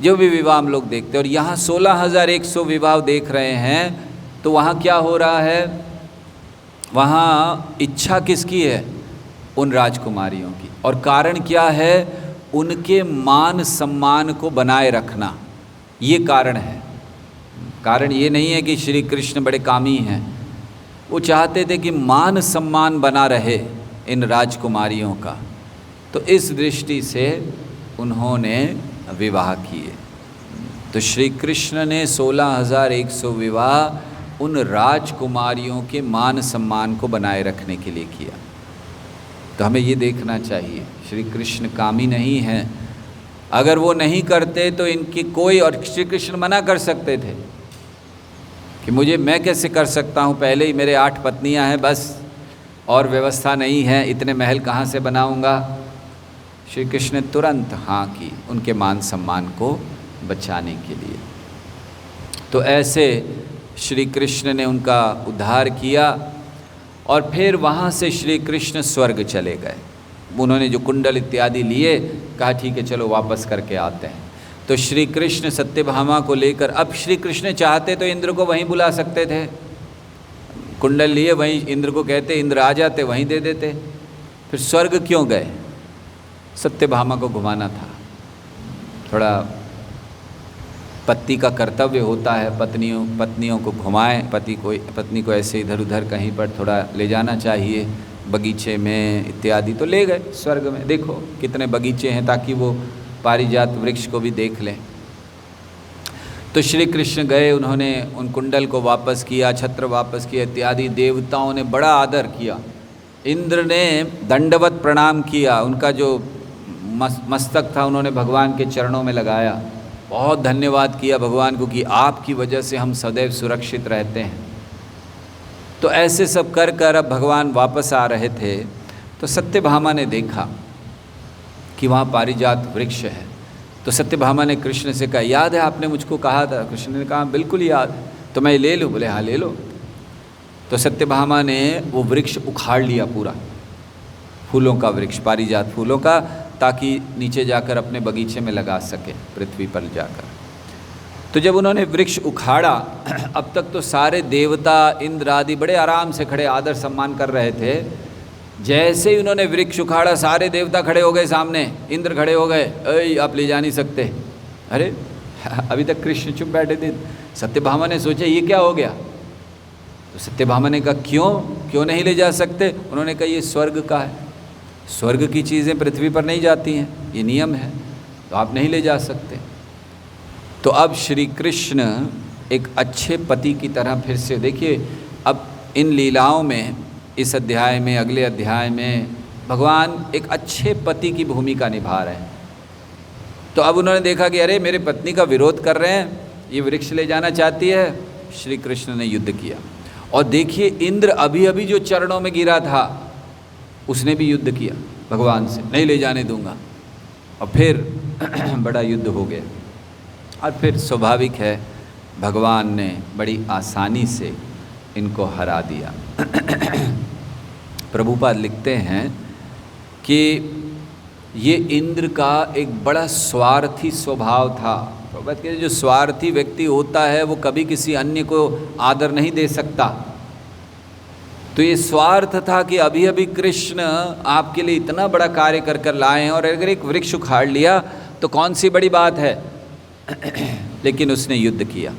जो भी विवाह हम लोग देखते हैं। और यहाँ 16,100 विवाह देख रहे हैं, तो वहाँ क्या हो रहा है? वहाँ इच्छा किसकी है? उन राजकुमारियों की। और कारण क्या है? उनके मान सम्मान को बनाए रखना, ये कारण है। कारण ये नहीं है कि श्री कृष्ण बड़े कामी हैं, वो चाहते थे कि मान सम्मान बना रहे इन राजकुमारियों का। तो इस दृष्टि से उन्होंने विवाह किए। तो श्री कृष्ण ने 16,100 विवाह उन राजकुमारियों के मान सम्मान को बनाए रखने के लिए किया। तो हमें ये देखना चाहिए, श्री कृष्ण कामी नहीं हैं। अगर वो नहीं करते तो इनकी कोई, और श्री कृष्ण मना कर सकते थे कि मैं कैसे कर सकता हूँ, पहले ही मेरे 8 पत्नियाँ हैं बस, और व्यवस्था नहीं है, इतने महल कहाँ से बनाऊँगा। श्री कृष्ण ने तुरंत हाँ की, उनके मान सम्मान को बचाने के लिए। तो ऐसे श्री कृष्ण ने उनका उद्धार किया, और फिर वहाँ से श्री कृष्ण स्वर्ग चले गए। उन्होंने जो कुंडल इत्यादि लिए, कहा ठीक है चलो वापस करके आते हैं। तो श्री कृष्ण सत्यभामा को लेकर, अब श्री कृष्ण चाहते तो इंद्र को वहीं बुला सकते थे, कुंडल लिए वहीं इंद्र को कहते, इंद्र आ जाते, वहीं दे देते। फिर स्वर्ग क्यों गए? सत्यभामा को घुमाना था। थोड़ा पति का कर्तव्य होता है, पत्नियों को घुमाएं, पत्नी को ऐसे इधर उधर कहीं पर थोड़ा ले जाना चाहिए, बगीचे में इत्यादि। तो ले गए स्वर्ग में, देखो कितने बगीचे हैं, ताकि वो पारिजात वृक्ष को भी देख लें। तो श्री कृष्ण गए, उन्होंने उन कुंडल को वापस किया, छत्र वापस किया इत्यादि। देवताओं ने बड़ा आदर किया, इंद्र ने दंडवत प्रणाम किया, उनका जो मस्तक था उन्होंने भगवान के चरणों में लगाया, बहुत धन्यवाद किया भगवान को कि आपकी वजह से हम सदैव सुरक्षित रहते हैं। तो ऐसे सब कर कर अब भगवान वापस आ रहे थे, तो सत्यभामा ने देखा कि वहाँ पारिजात वृक्ष है। तो सत्यभामा ने कृष्ण से कहा, याद है आपने मुझको कहा था? कृष्ण ने कहा, बिल्कुल याद है, तो मैं ले लूँ? बोले हाँ ले लो। तो सत्यभामा ने वो वृक्ष उखाड़ लिया पूरा, फूलों का वृक्ष, पारिजात फूलों का, ताकि नीचे जाकर अपने बगीचे में लगा सके, पृथ्वी पर जाकर। तो जब उन्होंने वृक्ष उखाड़ा, अब तक तो सारे देवता इंद्र आदि बड़े आराम से खड़े आदर सम्मान कर रहे थे। जैसे ही उन्होंने वृक्ष उखाड़ा, सारे देवता खड़े हो गए सामने, इंद्र खड़े हो गए, अरे आप ले जा नहीं सकते। अरे अभी तक कृष्ण चुप बैठे थे। सत्यभामा ने सोचा ये क्या हो गया? तो सत्यभामा ने कहा, क्यों नहीं ले जा सकते? उन्होंने कहा ये स्वर्ग का है, स्वर्ग की चीज़ें पृथ्वी पर नहीं जाती हैं, ये नियम है, तो आप नहीं ले जा सकते। तो अब श्री कृष्ण एक अच्छे पति की तरह फिर से, देखिए अब इन लीलाओं में, इस अध्याय में, अगले अध्याय में भगवान एक अच्छे पति की भूमिका निभा रहे हैं। तो अब उन्होंने देखा कि अरे मेरे पत्नी का विरोध कर रहे हैं, ये वृक्ष ले जाना चाहती है। श्री कृष्ण ने युद्ध किया, और देखिए इंद्र अभी अभी जो चरणों में गिरा था उसने भी युद्ध किया भगवान से, नहीं ले जाने दूंगा। और फिर बड़ा युद्ध हो गया, और फिर स्वाभाविक है भगवान ने बड़ी आसानी से इनको हरा दिया। प्रभुपाद लिखते हैं कि ये इंद्र का एक बड़ा स्वार्थी स्वभाव था। प्रभुपाद कहते हैं जो स्वार्थी व्यक्ति होता है वो कभी किसी अन्य को आदर नहीं दे सकता। तो ये स्वार्थ था कि अभी अभी कृष्ण आपके लिए इतना बड़ा कार्य कर कर लाए हैं, और अगर एक वृक्ष उखाड़ लिया तो कौन सी बड़ी बात है। लेकिन उसने युद्ध किया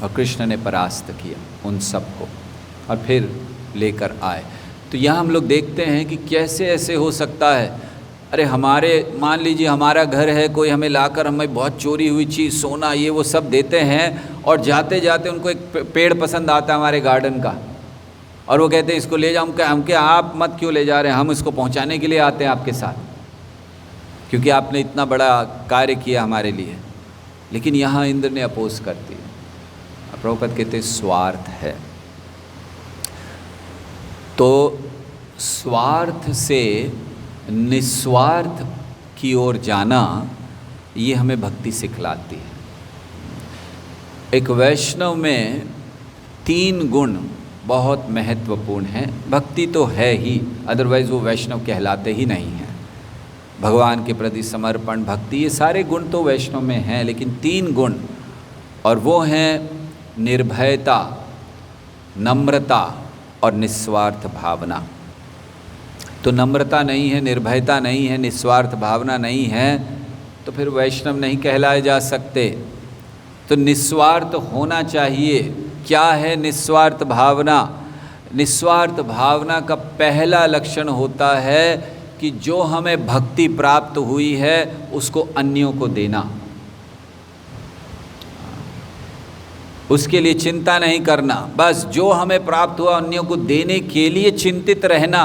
और कृष्ण ने परास्त किया उन सबको, और फिर लेकर आए। तो यहाँ हम लोग देखते हैं कि कैसे ऐसे हो सकता है। अरे हमारे, मान लीजिए हमारा घर है, कोई हमें लाकर हमें बहुत चोरी हुई चीज़, सोना, ये वो सब देते हैं, और जाते जाते उनको एक पेड़ पसंद आता है हमारे गार्डन का, और वो कहते हैं इसको ले जाओ। हम क्या, आप मत क्यों ले जा रहे हैं, हम इसको पहुंचाने के लिए आते हैं आपके साथ, क्योंकि आपने इतना बड़ा कार्य किया हमारे लिए। लेकिन यहाँ इंद्र ने अपोज कर दिया। प्रभुपद कहते हैं स्वार्थ है। तो स्वार्थ से निस्वार्थ की ओर जाना, ये हमें भक्ति सिखलाती है। एक वैष्णव में 3 गुण बहुत महत्वपूर्ण हैं। भक्ति तो है ही, अदरवाइज़ वो वैष्णव कहलाते ही नहीं हैं। भगवान के प्रति समर्पण, भक्ति, ये सारे गुण तो वैष्णव में हैं, लेकिन 3 गुण, और वो हैं निर्भयता, नम्रता और निस्वार्थ भावना। तो नम्रता नहीं है, निर्भयता नहीं है, निस्वार्थ भावना नहीं है, तो फिर वैष्णव नहीं कहलाए जा सकते। तो निस्वार्थ होना चाहिए। क्या है निस्वार्थ भावना? निस्वार्थ भावना का पहला लक्षण होता है कि जो हमें भक्ति प्राप्त हुई है उसको अन्यों को देना, उसके लिए चिंता नहीं करना। बस जो हमें प्राप्त हुआ अन्यों को देने के लिए चिंतित रहना,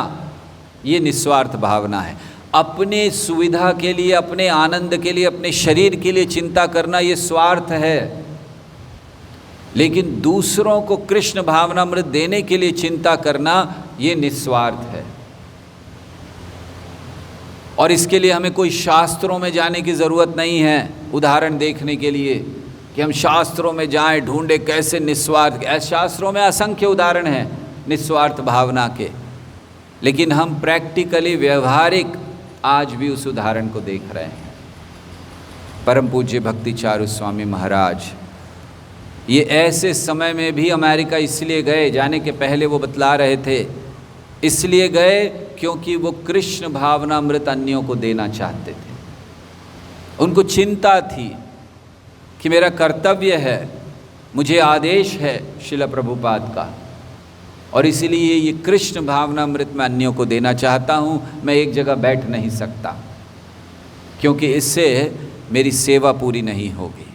ये निस्वार्थ भावना है। अपने सुविधा के लिए, अपने आनंद के लिए, अपने शरीर के लिए चिंता करना, ये स्वार्थ है। लेकिन दूसरों को कृष्ण भावनामृत देने के लिए चिंता करना, ये निस्वार्थ है। और इसके लिए हमें कोई शास्त्रों में जाने की ज़रूरत नहीं है उदाहरण देखने के लिए कि हम शास्त्रों में जाएं, ढूंढे कैसे निस्वार्थ। शास्त्रों में असंख्य उदाहरण हैं निस्वार्थ भावना के, लेकिन हम प्रैक्टिकली, व्यवहारिक आज भी उस उदाहरण को देख रहे हैं। परम पूज्य भक्ति चारू स्वामी महाराज ये ऐसे समय में भी अमेरिका इसलिए गए, जाने के पहले वो बतला रहे थे, इसलिए गए क्योंकि वो कृष्ण भावनामृत अन्यों को देना चाहते थे। उनको चिंता थी कि मेरा कर्तव्य है, मुझे आदेश है श्रील प्रभुपाद का, और इसीलिए ये कृष्ण भावनामृत मैं अन्यों को देना चाहता हूँ। मैं एक जगह बैठ नहीं सकता, क्योंकि इससे मेरी सेवा पूरी नहीं होगी।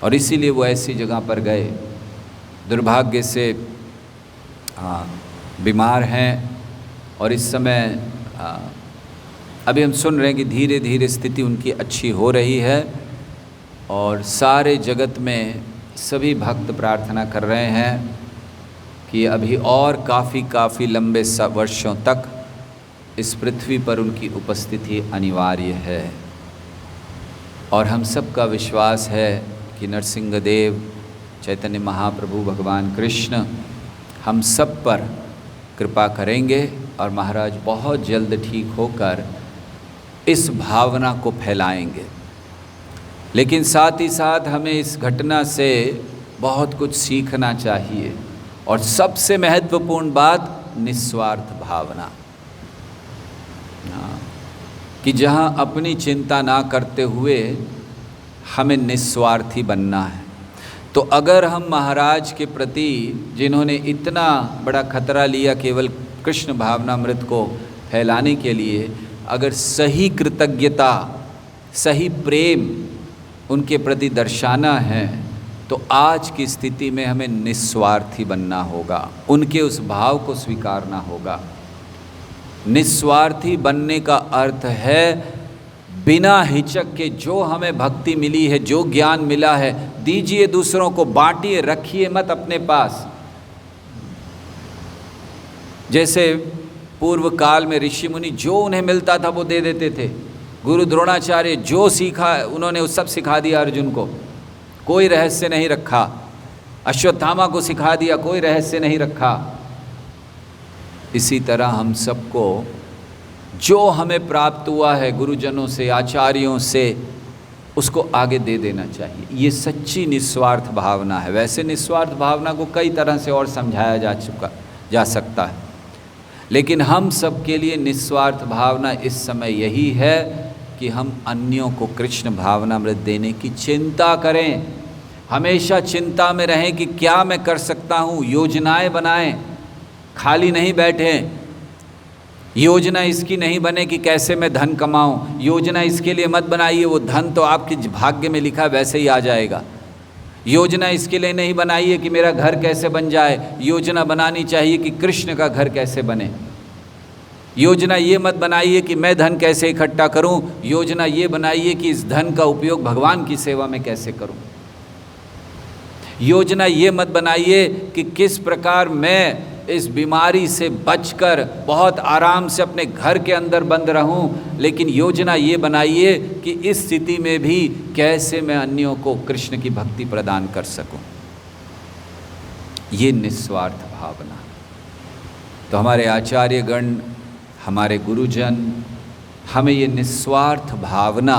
और इसीलिए वो ऐसी जगह पर गए। दुर्भाग्य से बीमार हैं और इस समय अभी हम सुन रहे हैं कि धीरे धीरे स्थिति उनकी अच्छी हो रही है और सारे जगत में सभी भक्त प्रार्थना कर रहे हैं कि अभी और काफ़ी लंबे वर्षों तक इस पृथ्वी पर उनकी उपस्थिति अनिवार्य है। और हम सब का विश्वास है कि नरसिंहदेव चैतन्य महाप्रभु भगवान कृष्ण हम सब पर कृपा करेंगे और महाराज बहुत जल्द ठीक होकर इस भावना को फैलाएंगे। लेकिन साथ ही साथ हमें इस घटना से बहुत कुछ सीखना चाहिए और सबसे महत्वपूर्ण बात निस्वार्थ भावना, कि जहाँ अपनी चिंता ना करते हुए हमें निस्वार्थी बनना है। तो अगर हम महाराज के प्रति जिन्होंने इतना बड़ा खतरा लिया केवल कृष्ण भावनामृत को फैलाने के लिए, अगर सही कृतज्ञता सही प्रेम उनके प्रति दर्शाना है तो आज की स्थिति में हमें निस्वार्थी बनना होगा, उनके उस भाव को स्वीकारना होगा। निस्वार्थी बनने का अर्थ है बिना हिचक के जो हमें भक्ति मिली है, जो ज्ञान मिला है, दीजिए दूसरों को, बांटिए, रखिए मत अपने पास। जैसे पूर्व काल में ऋषि मुनि जो उन्हें मिलता था वो दे देते थे। गुरु द्रोणाचार्य जो सीखा उन्होंने वो सब सिखा दिया अर्जुन को, कोई रहस्य नहीं रखा। अश्वत्थामा को सिखा दिया, कोई रहस्य नहीं रखा। इसी तरह हम सबको जो हमें प्राप्त हुआ है गुरुजनों से, आचार्यों से, उसको आगे दे देना चाहिए। ये सच्ची निस्वार्थ भावना है। वैसे निस्वार्थ भावना को कई तरह से और समझाया जा सकता है, लेकिन हम सब के लिए निस्वार्थ भावना इस समय यही है कि हम अन्यों को कृष्ण भावनामृत देने की चिंता करें। हमेशा चिंता में रहें कि क्या मैं कर सकता हूँ, योजनाएं बनाएं, खाली नहीं बैठें। योजना इसकी नहीं बने कि कैसे मैं धन कमाऊं, योजना इसके लिए मत बनाइए वो धन तो आपके भाग्य में लिखा वैसे ही आ जाएगा। योजना इसके लिए नहीं बनाइए कि मेरा घर कैसे बन जाए, योजना बनानी चाहिए कि कृष्ण का घर कैसे बने। योजना ये मत बनाइए कि मैं धन कैसे इकट्ठा करूं, योजना ये बनाइए कि इस धन का उपयोग भगवान की सेवा में कैसे करूं। योजना ये मत बनाइए कि किस प्रकार मैं इस बीमारी से बचकर बहुत आराम से अपने घर के अंदर बंद रहूं, लेकिन योजना ये बनाइए कि इस स्थिति में भी कैसे मैं अन्यों को कृष्ण की भक्ति प्रदान कर सकूं। ये निस्वार्थ भावना। तो हमारे आचार्यगण, हमारे गुरुजन हमें ये निस्वार्थ भावना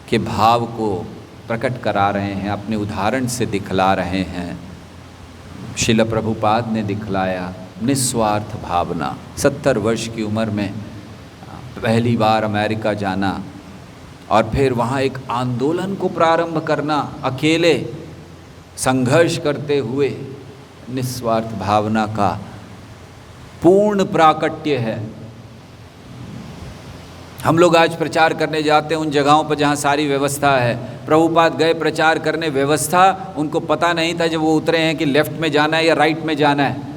के भाव को प्रकट करा रहे हैं, अपने उदाहरण से दिखला रहे हैं। श्रील प्रभुपाद ने दिखलाया निस्वार्थ भावना। 70 वर्ष की उम्र में पहली बार अमेरिका जाना और फिर वहाँ एक आंदोलन को प्रारंभ करना, अकेले संघर्ष करते हुए, निस्वार्थ भावना का पूर्ण प्राकट्य है। हम लोग आज प्रचार करने जाते हैं उन जगहों पर जहाँ सारी व्यवस्था है। प्रभुपाद गए प्रचार करने, व्यवस्था उनको पता नहीं था जब वो उतरे हैं कि लेफ्ट में जाना है या राइट में जाना है।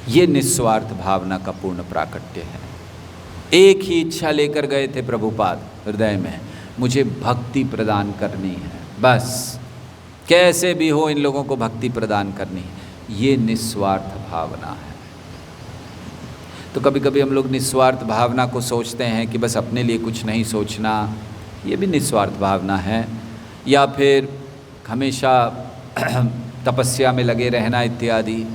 ये निस्वार्थ भावना का पूर्ण प्राकट्य है। एक ही इच्छा लेकर गए थे प्रभुपाद हृदय में, मुझे भक्ति प्रदान करनी है, बस कैसे भी हो इन लोगों को भक्ति प्रदान करनी है। ये निस्वार्थ भावना है। तो कभी कभी हम लोग निस्वार्थ भावना को सोचते हैं कि बस अपने लिए कुछ नहीं सोचना, ये भी निस्वार्थ भावना है। या फिर हमेशा तपस्या में लगे रहना इत्यादि।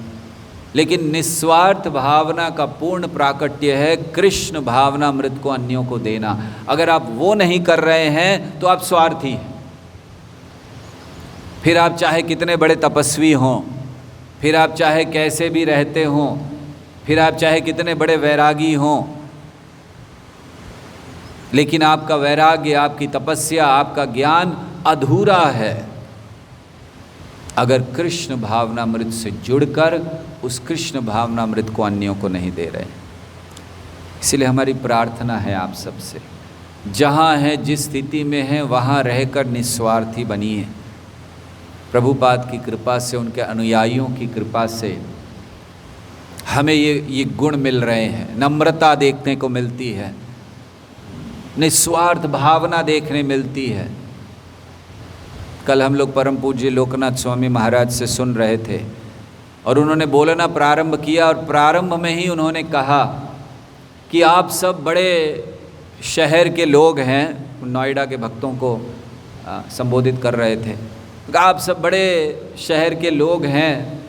लेकिन निस्वार्थ भावना का पूर्ण प्राकट्य है कृष्ण भावनामृत को अन्यों को देना। अगर आप वो नहीं कर रहे हैं तो आप स्वार्थी हैं। फिर आप चाहे कितने बड़े तपस्वी हों, फिर आप चाहे कैसे भी रहते हों, फिर आप चाहे कितने बड़े वैरागी हों, लेकिन आपका वैराग्य, आपकी तपस्या, आपका ज्ञान अधूरा है अगर कृष्ण भावनामृत से जुड़कर उस कृष्ण भावनामृत को अन्यों को नहीं दे रहे। इसलिए हमारी प्रार्थना है आप सबसे जहाँ हैं, जिस स्थिति में हैं, वहाँ रहकर निस्वार्थी बनिए। प्रभुपाद की कृपा से, उनके अनुयायियों की कृपा से हमें ये गुण मिल रहे हैं। नम्रता देखने को मिलती है, निस्वार्थ भावना देखने मिलती है। कल हम लोग परम पूज्य लोकनाथ स्वामी महाराज से सुन रहे थे और उन्होंने बोलना प्रारंभ किया और प्रारंभ में ही उन्होंने कहा कि आप सब बड़े शहर के लोग हैं। नोएडा के भक्तों को संबोधित कर रहे थे। आप सब बड़े शहर के लोग हैं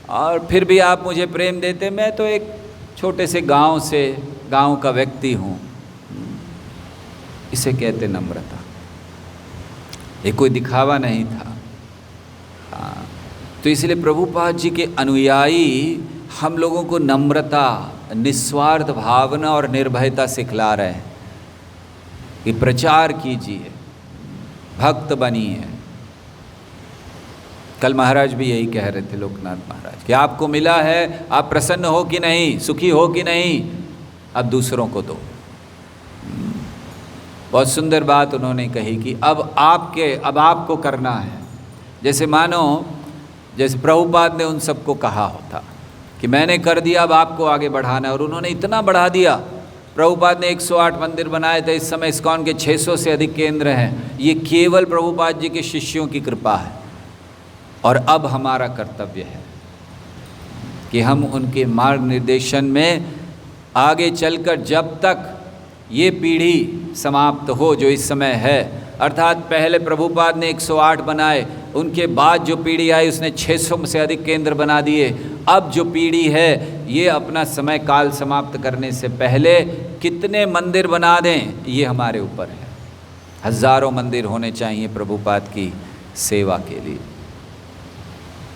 और फिर भी आप मुझे प्रेम देते। मैं तो एक छोटे से गांव का व्यक्ति हूँ। इसे कहते नम्रता। ये कोई दिखावा नहीं था। तो इसलिए प्रभुपाद जी के अनुयायी हम लोगों को नम्रता, निस्वार्थ भावना और निर्भयता सिखला रहे हैं कि प्रचार कीजिए, भक्त बनिए। कल महाराज भी यही कह रहे थे, लोकनाथ महाराज, कि आपको मिला है, आप प्रसन्न हो कि नहीं, सुखी हो कि नहीं, अब दूसरों को दो। बहुत सुंदर बात उन्होंने कही कि अब आपको करना है। जैसे मानो जैसे प्रभुपाद ने उन सबको कहा होता कि मैंने कर दिया, अब आपको आगे बढ़ाना है। और उन्होंने इतना बढ़ा दिया। प्रभुपाद ने 108 मंदिर बनाए थे। इस समय इस्कॉन के 600 से अधिक केंद्र हैं। ये केवल प्रभुपाद जी के शिष्यों की कृपा है। और अब हमारा कर्तव्य है कि हम उनके मार्ग निर्देशन में आगे चलकर, जब तक ये पीढ़ी समाप्त हो जो इस समय है, अर्थात पहले प्रभुपाद ने 108 बनाए, उनके बाद जो पीढ़ी आई उसने 600 से अधिक केंद्र बना दिए। अब जो पीढ़ी है ये अपना समय काल समाप्त करने से पहले कितने मंदिर बना दें, ये हमारे ऊपर है। हजारों मंदिर होने चाहिए प्रभुपाद की सेवा के लिए।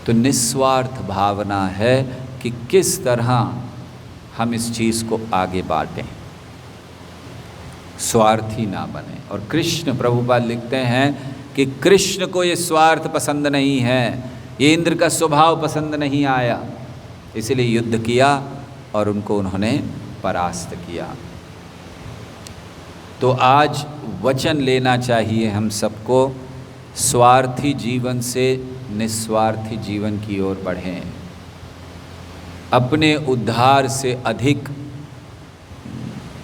तो निस्वार्थ भावना है कि किस तरह हम इस चीज़ को आगे बांटें, स्वार्थी ना बने। और कृष्ण, प्रभुपाद लिखते हैं कि कृष्ण को ये स्वार्थ पसंद नहीं है, ये इंद्र का स्वभाव पसंद नहीं आया, इसलिए युद्ध किया और उनको उन्होंने परास्त किया। तो आज वचन लेना चाहिए हम सबको, स्वार्थी जीवन से निस्वार्थी जीवन की ओर बढ़ें। अपने उद्धार से अधिक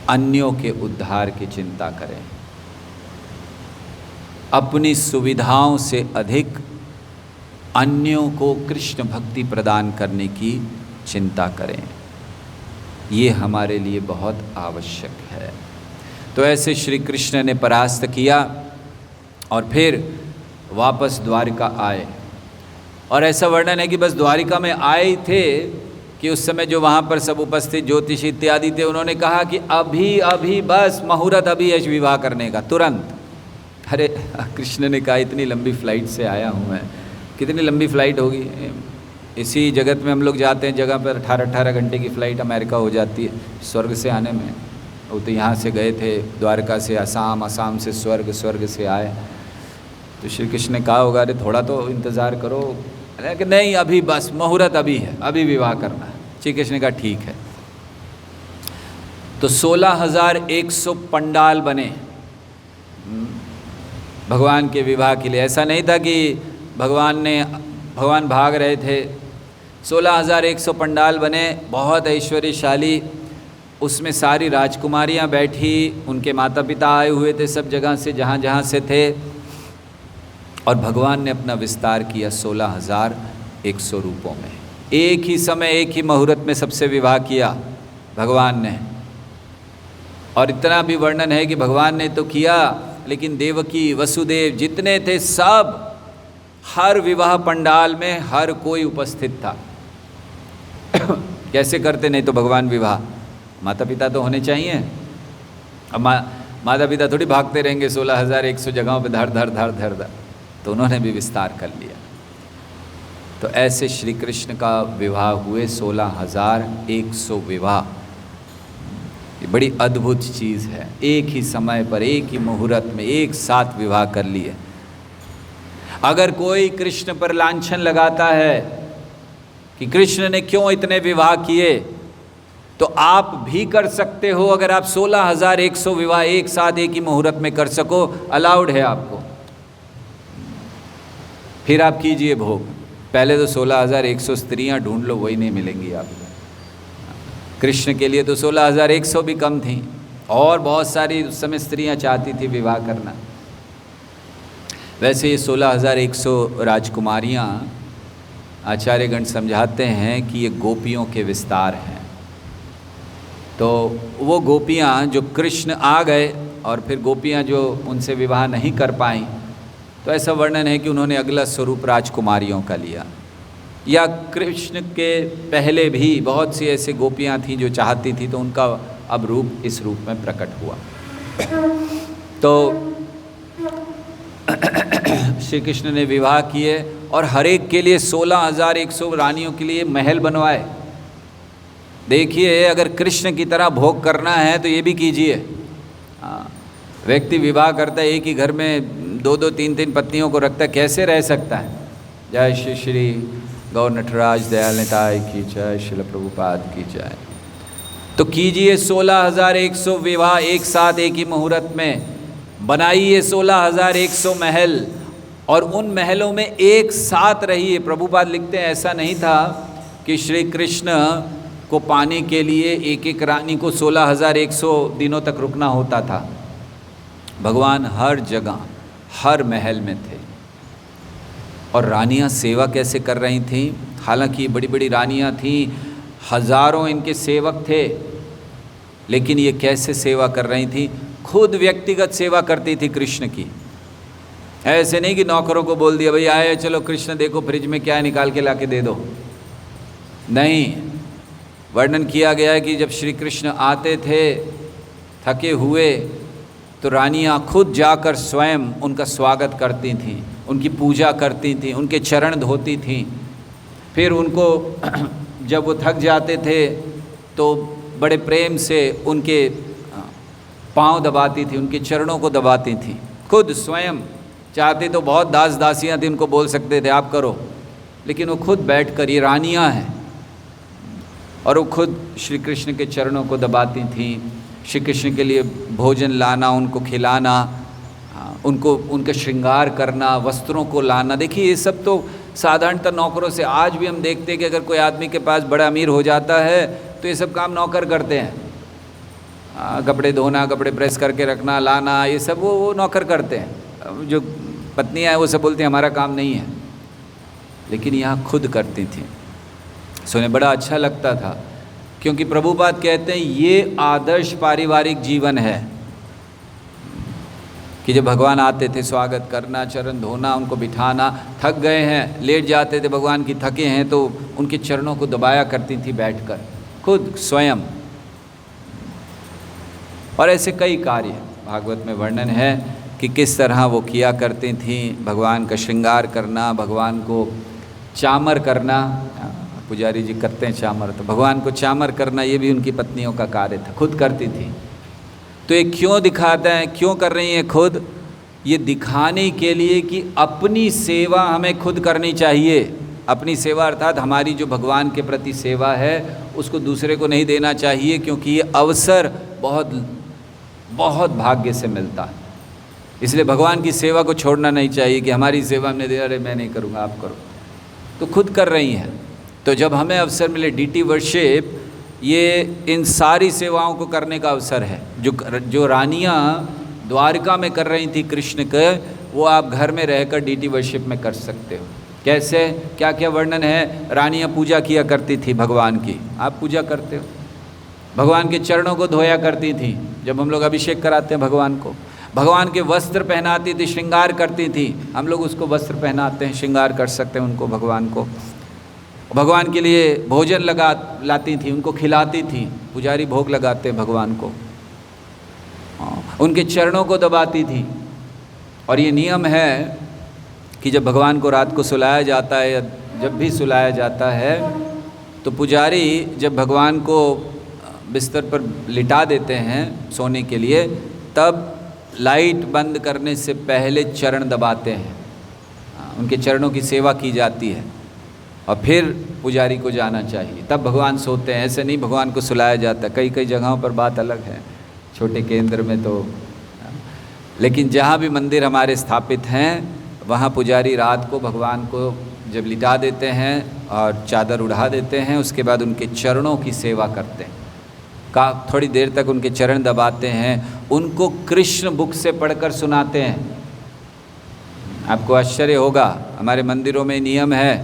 अन्यों के उद्धार की चिंता करें। अपनी सुविधाओं से अधिक अन्यों को कृष्ण भक्ति प्रदान करने की चिंता करें। ये हमारे लिए बहुत आवश्यक है। तो ऐसे श्री कृष्ण ने परास्त किया और फिर वापस द्वारिका आए। और ऐसा वर्णन है कि बस द्वारिका में आए थे कि उस समय जो वहाँ पर सब उपस्थित ज्योतिष इत्यादि थे, उन्होंने कहा कि अभी बस मुहूर्त अभी है विवाह करने का, तुरंत। अरे कृष्ण ने कहा इतनी लंबी फ़्लाइट से आया हूँ मैं। कितनी लंबी फ़्लाइट होगी? इसी जगत में हम लोग जाते हैं, जगह पर 18 घंटे की फ़्लाइट अमेरिका हो जाती है स्वर्ग से आने में। वो तो यहाँ से गए थे द्वारका से असम, असम से स्वर्ग, स्वर्ग से आए। तो श्री कृष्ण ने कहा होगा अरे थोड़ा तो इंतज़ार करो। अरे कि नहीं, अभी बस मुहूर्त अभी है, अभी विवाह करना है। श्री कृष्ण ने कहा ठीक है। तो 16,100 पंडाल बने भगवान के विवाह के लिए। ऐसा नहीं था कि भगवान भाग रहे थे। 16,100 पंडाल बने, बहुत ऐश्वर्यशाली। उसमें सारी राजकुमारियां बैठी, उनके माता पिता आए हुए थे सब जगह से, जहाँ जहाँ से थे। और भगवान ने अपना विस्तार किया 16,100 रूपों में। एक ही समय, एक ही मुहूर्त में सबसे विवाह किया भगवान ने। और इतना भी वर्णन है कि भगवान ने तो किया, लेकिन देवकी, वसुदेव जितने थे सब, हर विवाह पंडाल में हर कोई उपस्थित था। कैसे करते नहीं तो भगवान विवाह? माता पिता तो होने चाहिए। अब माता पिता थोड़ी भागते रहेंगे 16,100 जगहों पे धर धर धर धर धर। तो उन्होंने भी विस्तार कर लिया। तो ऐसे श्री कृष्ण का विवाह हुए 16,100 विवाह। ये बड़ी अद्भुत चीज़ है। एक ही समय पर, एक ही मुहूर्त में एक साथ विवाह कर लिए। अगर कोई कृष्ण पर लांछन लगाता है कि कृष्ण ने क्यों इतने विवाह किए, तो आप भी कर सकते हो। अगर आप 16,100 विवाह एक साथ एक ही मुहूर्त में कर सको, अलाउड है आपको, फिर आप कीजिए भोग। पहले तो 16,100 स्त्रियां ढूंढ लो, वही नहीं मिलेंगी आपको। कृष्ण के लिए तो 16,100 भी कम थी, और बहुत सारी उस समय स्त्रियां चाहती थी विवाह करना। वैसे ये 16,100 राजकुमारियां आचार्यगण समझाते हैं कि ये गोपियों के विस्तार हैं। तो वो गोपियां जो कृष्ण आ गए और फिर गोपियां जो उनसे विवाह नहीं कर पाईं, तो ऐसा वर्णन है कि उन्होंने अगला स्वरूप राजकुमारियों का लिया। या कृष्ण के पहले भी बहुत सी ऐसी गोपियां थीं जो चाहती थी, तो उनका अब रूप इस रूप में प्रकट हुआ। तो श्री कृष्ण ने विवाह किए और हर एक के लिए 16,100 रानियों के लिए महल बनवाए। देखिए, अगर कृष्ण की तरह भोग करना है तो ये भी कीजिए। व्यक्ति विवाह करता है, एक ही घर में 2-2, 3-3 पत्नियों को रखता है, कैसे रह सकता है? जय श्री श्री गौर नटराज दयाल निताय की जय, श्रील प्रभुपाद की जय। तो कीजिए 16,100 विवाह एक साथ एक ही मुहूर्त में, बनाइए 16,100 महल, और उन महलों में एक साथ रहिए। प्रभुपाद लिखते हैं ऐसा नहीं था कि श्री कृष्ण को पाने के लिए एक एक रानी को 16,100 दिनों तक रुकना होता था। भगवान हर जगह हर महल में थे। और रानियां सेवा कैसे कर रही थीं? हालांकि बड़ी बड़ी रानियां थीं, हजारों इनके सेवक थे, लेकिन ये कैसे सेवा कर रही थीं? खुद व्यक्तिगत सेवा करती थी कृष्ण की। ऐसे नहीं कि नौकरों को बोल दिया, भाई आए चलो कृष्ण देखो फ्रिज में क्या है, निकाल के लाके दे दो। नहीं, वर्णन किया गया है कि जब श्री कृष्ण आते थे थके हुए, तो रानियां खुद जाकर स्वयं उनका स्वागत करती थीं, उनकी पूजा करती थीं, उनके चरण धोती थीं। फिर उनको जब वो थक जाते थे तो बड़े प्रेम से उनके पाँव दबाती थी, उनके चरणों को दबाती थी, खुद स्वयं। चाहते तो बहुत दास दासियाँ थी, उनको बोल सकते थे आप करो, लेकिन वो खुद बैठकर, ये रानियाँ हैं, और वो खुद श्री कृष्ण के चरणों को दबाती थीं। श्री कृष्ण के लिए भोजन लाना, उनको खिलाना, उनको उनका श्रृंगार करना, वस्त्रों को लाना। देखिए ये सब तो साधारणतः नौकरों से, आज भी हम देखते हैं कि अगर कोई आदमी के पास बड़ा अमीर हो जाता है तो ये सब काम नौकर करते हैं। कपड़े धोना, कपड़े प्रेस करके रखना, लाना, ये सब वो नौकर करते हैं। जो पत्नियाँ हैं वो सब बोलती हैं हमारा काम नहीं है, लेकिन यहाँ खुद करती थी। सुने बड़ा अच्छा लगता था, क्योंकि प्रभुपाद कहते हैं ये आदर्श पारिवारिक जीवन है कि जब भगवान आते थे स्वागत करना, चरण धोना, उनको बिठाना, थक गए हैं लेट जाते थे, भगवान की थके हैं तो उनके चरणों को दबाया करती थी बैठकर, खुद स्वयं। और ऐसे कई कार्य भागवत में वर्णन है कि किस तरह वो किया करती थीं। भगवान का श्रृंगार करना, भगवान को चामर करना, पुजारी जी करते हैं चामर, तो भगवान को चामर करना ये भी उनकी पत्नियों का कार्य था, खुद करती थी। तो ये क्यों दिखाता है, क्यों कर रही हैं खुद? ये दिखाने के लिए कि अपनी सेवा हमें खुद करनी चाहिए। अपनी सेवा अर्थात हमारी जो भगवान के प्रति सेवा है उसको दूसरे को नहीं देना चाहिए, क्योंकि ये अवसर बहुत बहुत भाग्य से मिलता है। इसलिए भगवान की सेवा को छोड़ना नहीं चाहिए कि हमारी सेवा हमने दिया, अरे मैं नहीं करूँगा आप करो, तो खुद कर रही हैं। तो जब हमें अवसर मिले, डीटी वर्शिप ये इन सारी सेवाओं को करने का अवसर है। जो रानियां द्वारका में कर रही थी कृष्ण के, वो आप घर में रहकर डीटी वर्शिप में कर सकते हो। कैसे, क्या क्या वर्णन है? रानियां पूजा किया करती थी भगवान की, आप पूजा करते हो। भगवान के चरणों को धोया करती थी, जब हम लोग अभिषेक कराते हैं भगवान को। भगवान के वस्त्र पहनाती थी, श्रृंगार करती थी, हम लोग उसको वस्त्र पहनाते हैं, श्रृंगार कर सकते हैं उनको, भगवान को। भगवान के लिए भोजन लाती थी, उनको खिलाती थी, पुजारी भोग लगाते हैं भगवान को, उनके चरणों को दबाती थी। और ये नियम है कि जब भगवान को रात को सुलाया जाता है या जब भी सुलाया जाता है, तो पुजारी जब भगवान को बिस्तर पर लिटा देते हैं सोने के लिए, तब लाइट बंद करने से पहले चरण दबाते हैं, उनके चरणों की सेवा की जाती है। और फिर पुजारी को जाना चाहिए, तब भगवान सोते हैं। ऐसे नहीं भगवान को सुलाया जाता। कई कई जगहों पर बात अलग है, छोटे केंद्र में तो। लेकिन जहाँ भी मंदिर हमारे स्थापित हैं वहाँ पुजारी रात को भगवान को जब लिटा देते हैं और चादर उड़ा देते हैं, उसके बाद उनके चरणों की सेवा करते हैं। थोड़ी देर तक उनके चरण दबाते हैं, उनको कृष्ण बुक से पढ़कर सुनाते हैं। आपको आश्चर्य होगा, हमारे मंदिरों में नियम है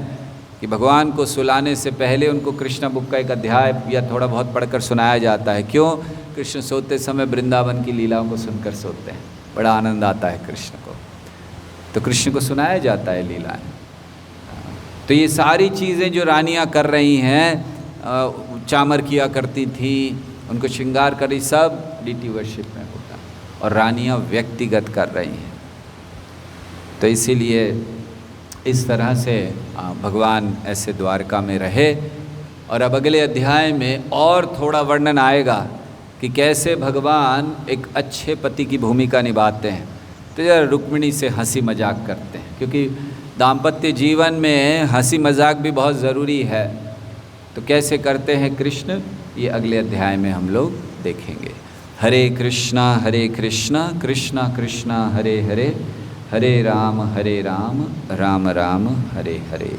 कि भगवान को सुलाने से पहले उनको कृष्ण बुक का एक अध्याय या थोड़ा बहुत पढ़कर सुनाया जाता है। क्यों? कृष्ण सोते समय वृंदावन की लीलाओं को सुनकर सोते हैं, बड़ा आनंद आता है कृष्ण को, तो कृष्ण को सुनाया जाता है लीलाएं। तो ये सारी चीज़ें जो रानियां कर रही हैं, चामर किया करती थी, उनको श्रृंगार कर रही, सब डीटी वर्शिप में होता, और रानियां व्यक्तिगत कर रही हैं। तो इसीलिए इस तरह से भगवान ऐसे द्वारका में रहे। और अब अगले अध्याय में और थोड़ा वर्णन आएगा कि कैसे भगवान एक अच्छे पति की भूमिका निभाते हैं। तो जरा रुक्मिणी से हंसी मजाक करते हैं, क्योंकि दाम्पत्य जीवन में हंसी मजाक भी बहुत ज़रूरी है। तो कैसे करते हैं कृष्ण, ये अगले अध्याय में हम लोग देखेंगे। हरे कृष्णा कृष्णा कृष्णा हरे हरे, हरे राम राम राम हरे हरे।